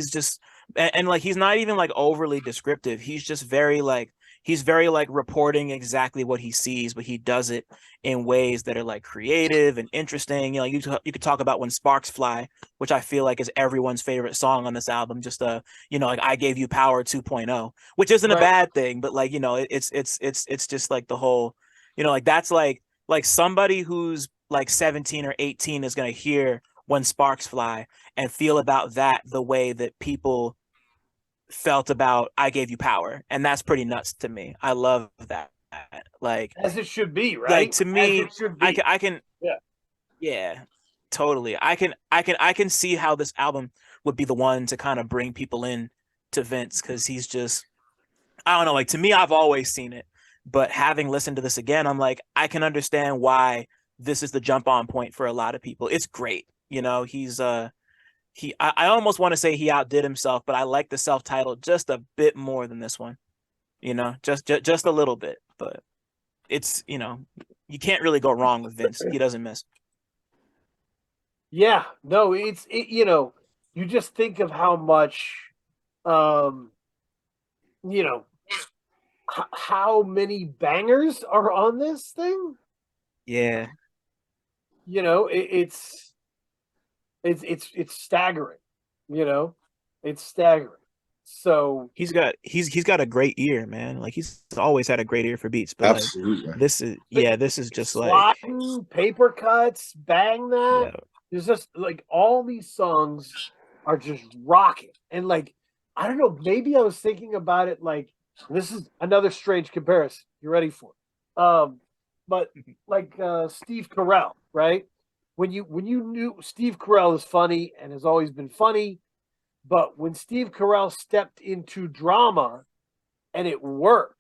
just and like he's not even like overly descriptive. He's just very like he's very like reporting exactly what he sees, but he does it in ways that are like creative and interesting. You know, you could talk about When Sparks Fly, which I feel like is everyone's favorite song on this album. Just you know, like I Gave You Power 2.0, which isn't a Right. bad thing, but like, you know, it's just like the whole, you know, like that's like somebody who's like 17 or 18 is gonna hear When Sparks Fly and feel about that the way that people felt about I Gave You Power, and that's pretty nuts to me. I love that. Like, As it should be, like right? to As me, it should be. I can, Yeah. yeah, totally. I can see how this album would be the one to kind of bring people in to Vince because he's just, I don't know. Like to me, I've always seen it, but having listened to this again, I'm like, I can understand why this is the jump on point for a lot of people. It's great. You know, I almost want to say he outdid himself, but I like the self-titled just a bit more than this one. You know, just a little bit, but it's, you know, you can't really go wrong with Vince. He doesn't miss. Yeah. No, you know, you just think of how much, um, you know, how many bangers are on this thing. Yeah, You know, it's staggering. You know, it's staggering. So he's got a great ear, man. Like he's always had a great ear for beats, but like Absolutely. this is just like, sliding, paper cuts, bang that. yeah, There's just like all these songs are just rocking. And like, I don't know, maybe I was thinking about it like this is another strange comparison. You ready for it? But like Steve Carell, right? When you knew Steve Carell is funny and has always been funny, but when Steve Carell stepped into drama and it worked,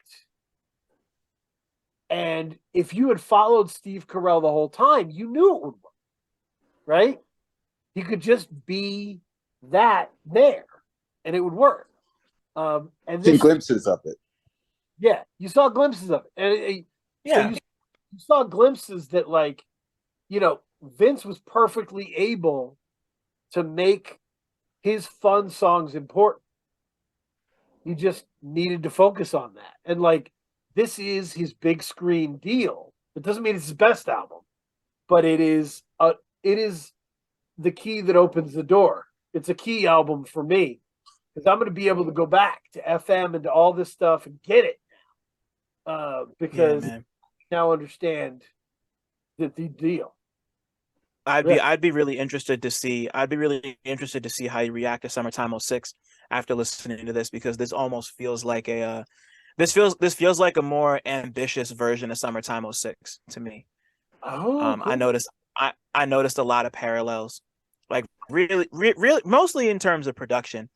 and if you had followed Steve Carell the whole time, you knew it would work, right? He could just be that there, and it would work. And Seen this, glimpses of it. yeah, you saw glimpses of it, and so yeah, you saw glimpses that, like, you know, Vince was perfectly able to make his fun songs important. He just needed to focus on that, and like, this is his big screen deal. It doesn't mean it's his best album, but it is the key that opens the door. It's a key album for me because I'm going to be able to go back to FM and to all this stuff and get it yeah, because I man. now understand the deal. I'd be really interested to see. I'd be really interested to see how you react to Summertime '06 after listening to this because this almost feels like a this feels like a more ambitious version of Summertime '06 to me. Oh, I cool. noticed I noticed a lot of parallels, like really mostly in terms of production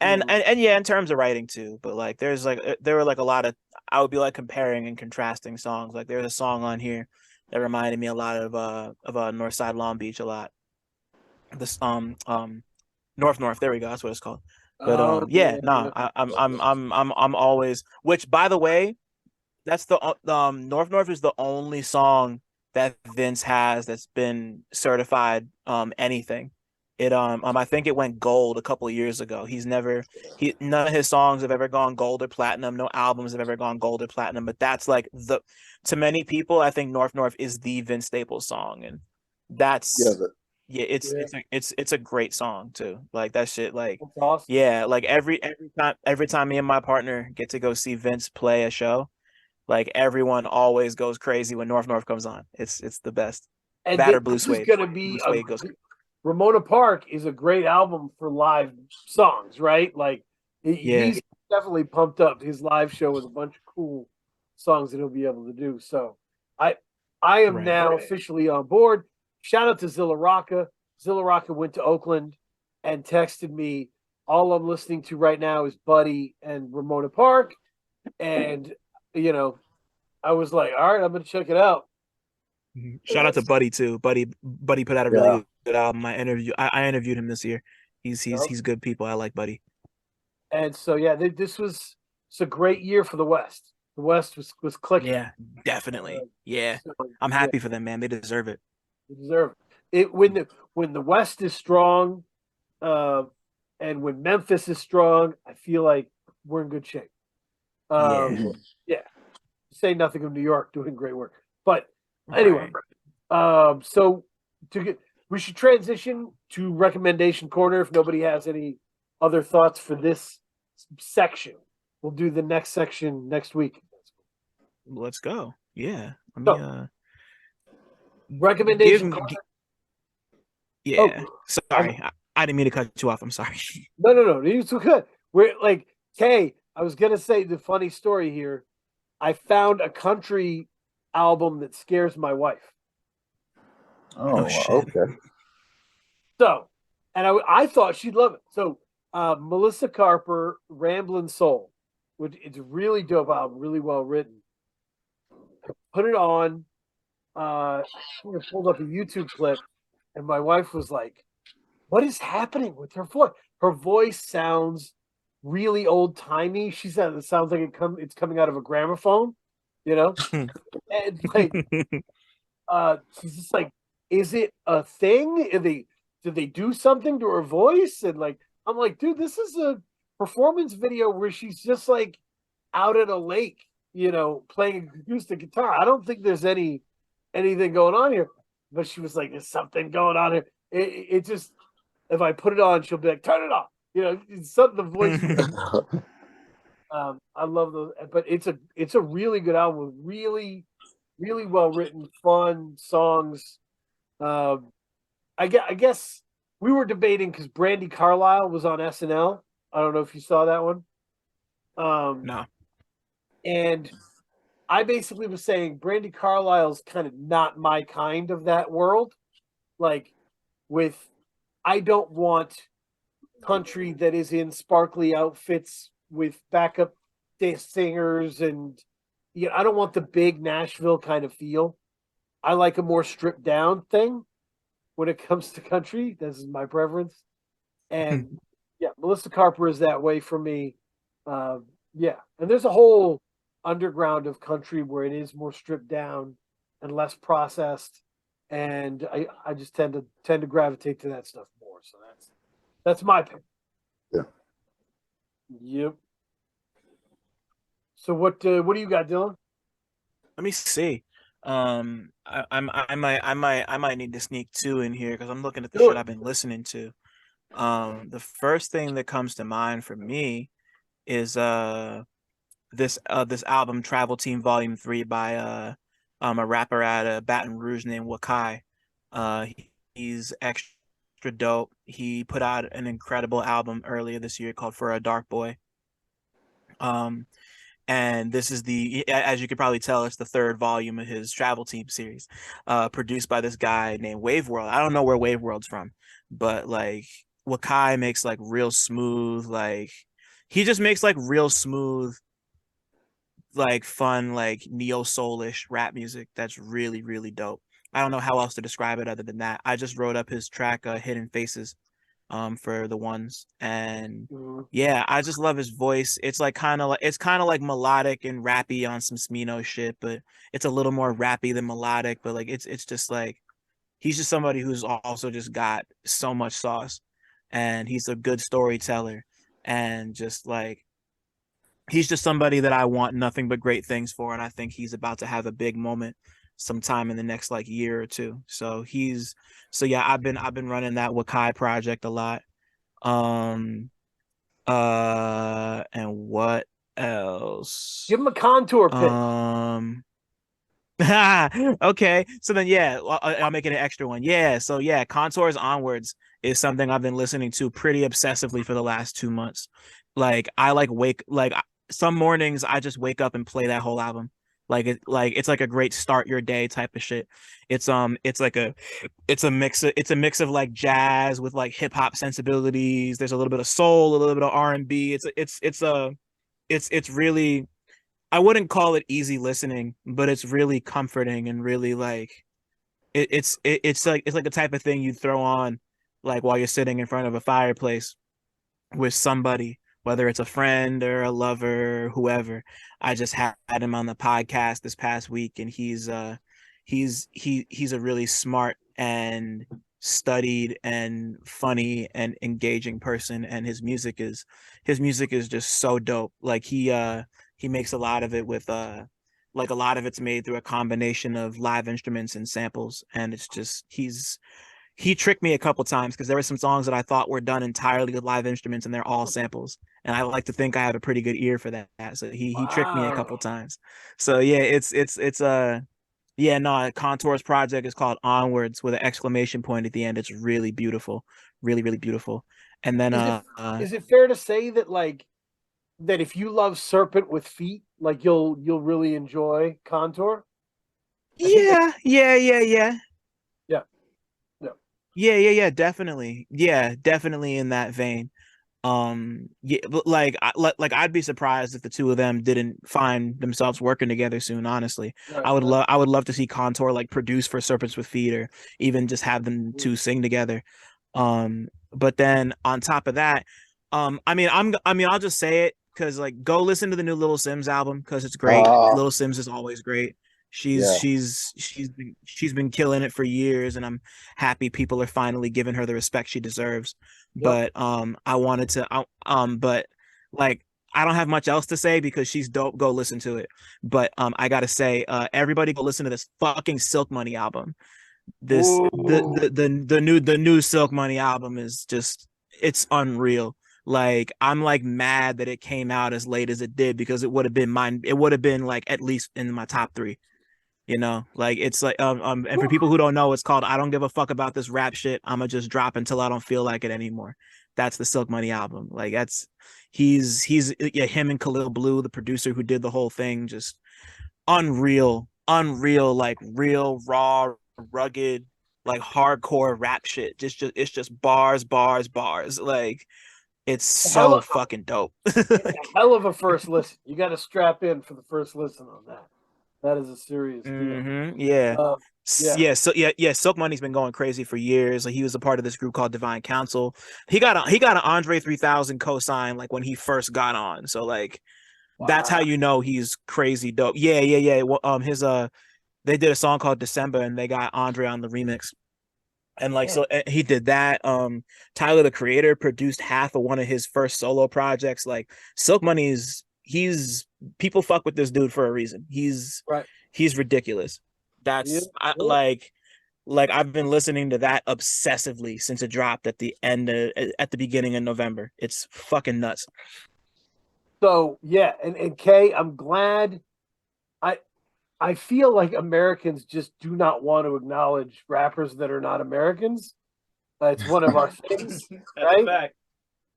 and yeah, in terms of writing too. But like there were like a lot of, I would be like comparing and contrasting songs. Like there's a song on here that reminded me a lot of Northside Long Beach a lot. This North, there we go, that's what it's called. But Oh, yeah, yeah, no, yeah. I'm always, which by the way, that's the North is the only song that Vince has that's been certified anything. I think it went gold a couple of years ago. He none of his songs have ever gone gold or platinum. No albums have ever gone gold or platinum. But that's like the, to many people, I think North is the Vince Staples song, and Yeah, that's, but yeah, Yeah, it's a great song too. Like that shit, like, that's awesome. yeah, like every time me and my partner get to go see Vince play a show, like everyone always goes crazy when North comes on. It's the best. And That or Blue this is Suede. going to be Blue a Suede goes. Ramona Park is a great album for live songs, right? Like Yeah, he's definitely pumped up his live show with a bunch of cool songs that he'll be able to do. So I I am right. now officially on board. Shout out to Zilla Rocca. Zilla Rocca went to Oakland and texted me. All I'm listening to right now is Buddy and Ramona Park. And you know, I was like, all right, I'm gonna check it out. Shout out to Buddy too. Buddy put out a yeah. really good album. I interviewed him this year. He's good people. I like Buddy. And so yeah, this was it's a great year for the West. The West was clicking. Yeah, definitely. Yeah, So, I'm yeah, happy for them, man. They deserve it. they deserve it. When the West is strong, uh, and when Memphis is strong, I feel like we're in good shape. Yeah. Yeah. Say nothing of New York doing great work. But anyway, Right. so we should transition to recommendation corner if nobody has any other thoughts for this section. We'll do the next section next week. Let's go. Yeah. Let me So give recommendation me corner. yeah. Oh, Sorry. I didn't mean to cut you off. I'm sorry. no. It's so good. We're like, Kay, I was gonna say the funny story here. I found a country album that scares my wife. Oh Oh, shit. okay. So, and I thought she'd love it. So, Melissa Carper, Ramblin' Soul, which it's a really dope album, really well written. Put it on. I pulled up a YouTube clip, and my wife was like, "What is happening with her voice? Her voice sounds really old timey. She said it sounds like it's coming out of a gramophone, you know." And like, she's just like, is it a thing? Did they do something to her voice? And like, I'm like, dude, this is a performance video where she's just like out at a lake, playing acoustic guitar. I don't think there's anything going on here. But she was like, there's something going on here. It just, if I put it on, she'll be like, turn it off. It's something the voice. I love those, but it's a really good album with really, really well written, fun songs. Um, I guess we were debating because Brandy Carlisle was on SNL. I don't know if you saw that one. No. And I basically was saying Brandy Carlisle's kind of not my kind of that world. Like, with, I don't want country that is in sparkly outfits with backup singers, and I don't want the big Nashville kind of feel. I like a more stripped down thing when it comes to country. This is my preference. And yeah, Melissa Carper is that way for me. Yeah, and there's a whole underground of country where it is more stripped down and less processed, and I just tend to gravitate to that stuff more. So that's my pick. Yeah. Yep. So what do you got, Dylan? Let me see. I might need to sneak two in here because I'm looking at the Do shit it. I've been listening to. The first thing that comes to mind for me is this album Travel Team Volume 3 by a rapper out of Baton Rouge named Wakai. He's extra dope. He put out an incredible album earlier this year called For a Dark Boy. Um and this is as you could probably tell, it's the third volume of his Travel Team series, produced by this guy named Wave World. I don't know where Wave World's from, but like Wakai makes like real smooth, like he just makes like real smooth, like fun, like neo soulish rap music that's really, really dope. I don't know how else to describe it other than that. I just wrote up his track Hidden Faces for the ones, and Mhm. yeah, I just love his voice. It's kind of like melodic and rappy on some Smino shit, but it's a little more rappy than melodic. But like it's just like he's just somebody who's also just got so much sauce, and he's a good storyteller, and just like he's just somebody that I want nothing but great things for, and I think he's about to have a big moment sometime in the next like year or two. So yeah, I've been running that Wakai project a lot. Um and what else? Give him a contour pick. Um okay, so then yeah, I'll make it an extra one. Yeah, so yeah, Contours Onwards is something I've been listening to pretty obsessively for the last 2 months. Like I like wake like some mornings I just wake up and play that whole album. It's like a great start your day type of shit. It's like a mix of like jazz with like hip hop sensibilities. There's a little bit of soul, a little bit of R&B. It's really, I wouldn't call it easy listening, but it's really comforting and really like it's like a type of thing you throw on like while you're sitting in front of a fireplace with somebody, whether it's a friend or a lover or whoever. I just had him on the podcast this past week, and he's a really smart and studied and funny and engaging person, and his music is just so dope. Like He makes a lot of it with like a lot of it's made through a combination of live instruments and samples, and it's just he tricked me a couple times because there were some songs that I thought were done entirely with live instruments and they're all samples. And I like to think I have a pretty good ear for that. So he tricked me a couple Wow. times. So yeah, it's yeah, no, Contour's project is called Onwards with an exclamation point at the end. It's really beautiful. Really, really beautiful. And then Is it fair to say that like that if you love Serpent with Feet, like you'll really enjoy Contour? I think that, yeah, yeah, yeah, yeah. yeah, yeah. Yeah, definitely. Yeah, definitely in that vein. Yeah, but like I'd be surprised if the two of them didn't find themselves working together soon, honestly. Right, right. I would love to see Contour like produce for Serpents with Feet, or even just have them two sing together. But then on top of that, I mean I'll just say it because like go listen to the new Little Sims album because it's great. Uh, Little Sims is always great. yeah. She's been killing it for years, and I'm happy people are finally giving her the respect she deserves. Yep. But I wanted to but like I don't have much else to say because she's dope. Go listen to it. But I gotta say, everybody go listen to this fucking Silk Money album. This Ooh. the new Silk Money album is just it's unreal. Like I'm like mad that it came out as late as it did because it would have been mine. It would have been like at least in my top three. You know, like it's like and for people who don't know, it's called "I Don't Give a Fuck About This Rap Shit. I'ma Just Drop Until I Don't Feel Like It Anymore." That's the Silk Money album. Like that's he's yeah, him and Khalil Blue, the producer who did the whole thing, just unreal, like real raw, rugged, like hardcore rap shit. Just it's just bars. Like it's Hell so of, fucking dope. it's a hell of a first listen. You got to strap in for the first listen on that. That is a serious deal. Yeah. Uh, yeah. Yeah. Silk Money's been going crazy for years. Like he was a part of this group called Divine Council. He got an Andre 3000 cosign like when he first got on. So like that's how Wow. you know he's crazy dope. Yeah. Well, his they did a song called December and they got Andre on the remix. And like Man. so he did that. Tyler the Creator produced half of one of his first solo projects. Like Silk Money's he's people fuck with this dude for a reason. Right. He's ridiculous. Yeah. That's Yeah. like I've been listening to that obsessively since it dropped at the beginning of November. It's fucking nuts. So yeah, and Kay, I'm glad. I I feel like Americans just do not want to acknowledge rappers that are not Americans. It's one of our things, That's a right? fact.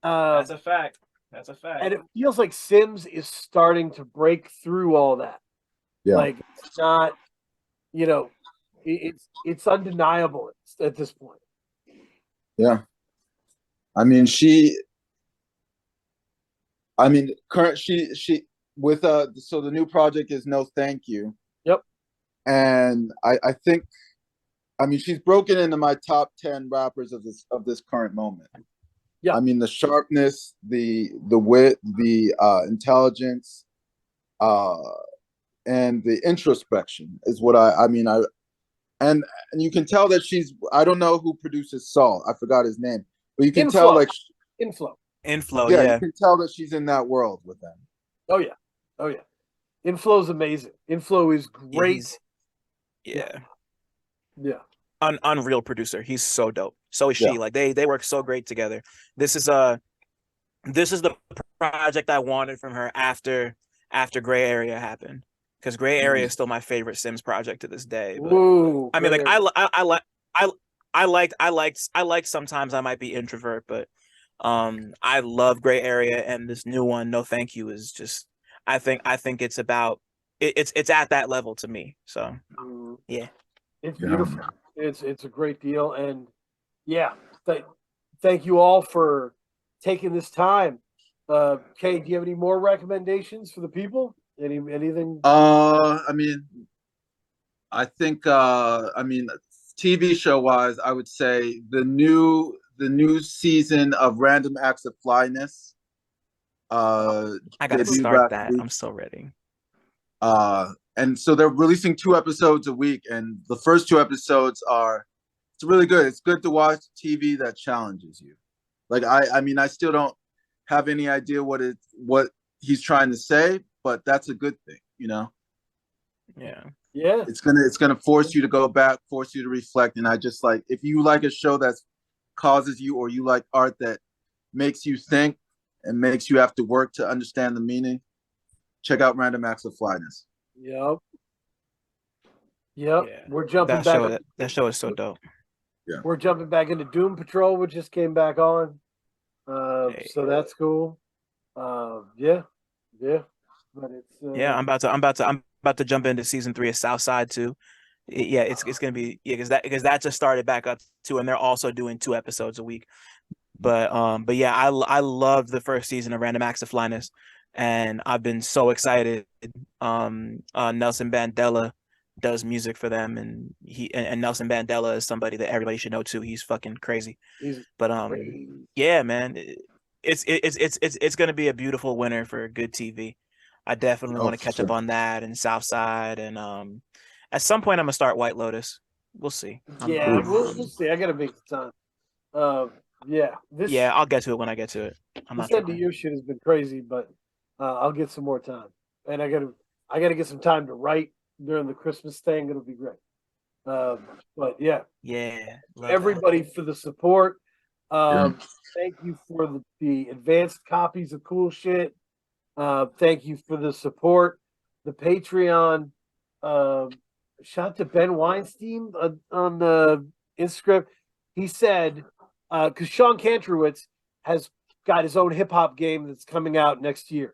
Uh, That's a fact. That's a and fact. it feels like Sims is starting to break through all that. Yeah. Like it's not, it's undeniable at this point. Yeah. I mean, current she with so the new project is No Thank You. Yep. And I think I mean she's broken into my top 10 rappers of this current moment. Yeah. I mean the sharpness, the wit, the intelligence, and the introspection is what I mean and you can tell that I don't know who produces Saul. I forgot his name. But you can tell Inflow. like Inflow. Inflow, yeah, you yeah. can tell that she's in that world with them. Oh yeah. Oh yeah. Inflow's amazing. Inflow is Yeah, great. yeah. Yeah. Unreal producer. He's so dope. So is Yeah. she. Like they work so great together. This is this is the project I wanted from her after Gray Area happened. Because Gray Area is still my favorite Sims project to this day. But Ooh, I mean, like great. I liked sometimes I might be introvert, but I love Gray Area, and this new one, No Thank You, is just I think it's about it's at that level to me. So yeah. It's Yeah. beautiful. It's a great deal, and yeah, thank you all for taking this time. Kay, do you have any more recommendations for the people? Anything? I mean, I think I mean TV show wise, I would say the new season of Random Acts of Flyness I gotta debuted start last that. week. I'm so ready. And so they're releasing 2 episodes a week, and the first 2 episodes are it's really good. It's good to watch TV that challenges you. Like I mean I still don't have any idea what he's trying to say, but that's a good thing, Yeah. Yeah. It's gonna force you to go back, force you to reflect. And I just like, if you like a show that causes you, or you like art that makes you think and makes you have to work to understand the meaning, check out Random Acts of Flyness. Yep. Yeah. We're jumping back. That show is so dope. Yeah. We're jumping back into Doom Patrol, which just came back on. So that's cool. Yeah. But it's Yeah, I'm about to jump into season 3 of Southside too. Yeah, it's gonna be because that just started back up too, and they're also doing 2 episodes a week. But yeah, I love the first season of Random Acts of Flyness, and I've been so excited. Nelson Mandela does music for them, and Nelson Mandela is somebody that everybody should know too. He's fucking crazy. But yeah, man, it's gonna be a beautiful winter for good TV. I definitely want to catch up on that and Southside, and at some point I'm gonna start White Lotus. We'll see. We'll see. I gotta make the time. Yeah, I'll get to it when I get to it. I'm not this end of year shit has been crazy, but I'll get some more time, and I gotta get some time to write during the Christmas thing. It'll be great. But yeah, everybody for the support. Thank you for the advanced copies of cool shit. Thank you for the support. The Patreon. Shout out to Ben Weinstein on the Instagram. He said, because Sean Kantrowitz has got his own hip hop game that's coming out next year,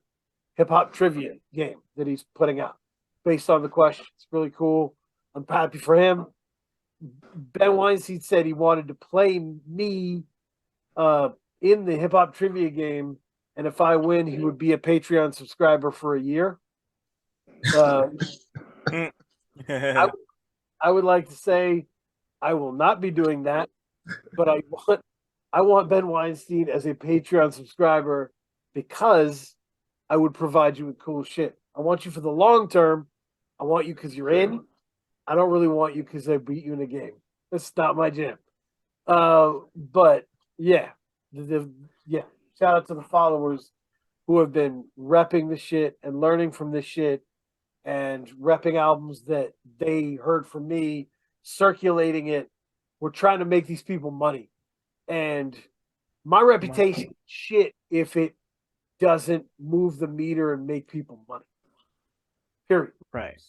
hip hop trivia game that he's putting out based on the question. It's really cool. I'm happy for him. Ben Weinstein said he wanted to play me in the hip hop trivia game, and if I win, he would be a Patreon subscriber for a year. I would like to say I will not be doing that, but I want Ben Weinstein as a Patreon subscriber because I would provide you with cool shit. I want you for the long term. I want you because you're in. I don't really want you because I beat you in a game. That's not my jam. But yeah, shout out to the followers who have been repping the shit and learning from this shit and repping albums that they heard from me, circulating it. We're trying to make these people money. And my reputation shit if it doesn't move the meter and make people money. Period. Right.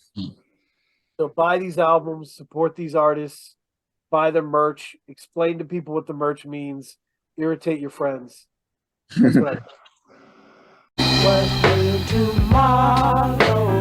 So buy these albums, support these artists, buy their merch, explain to people what the merch means, irritate your friends. That's what I do. What will tomorrow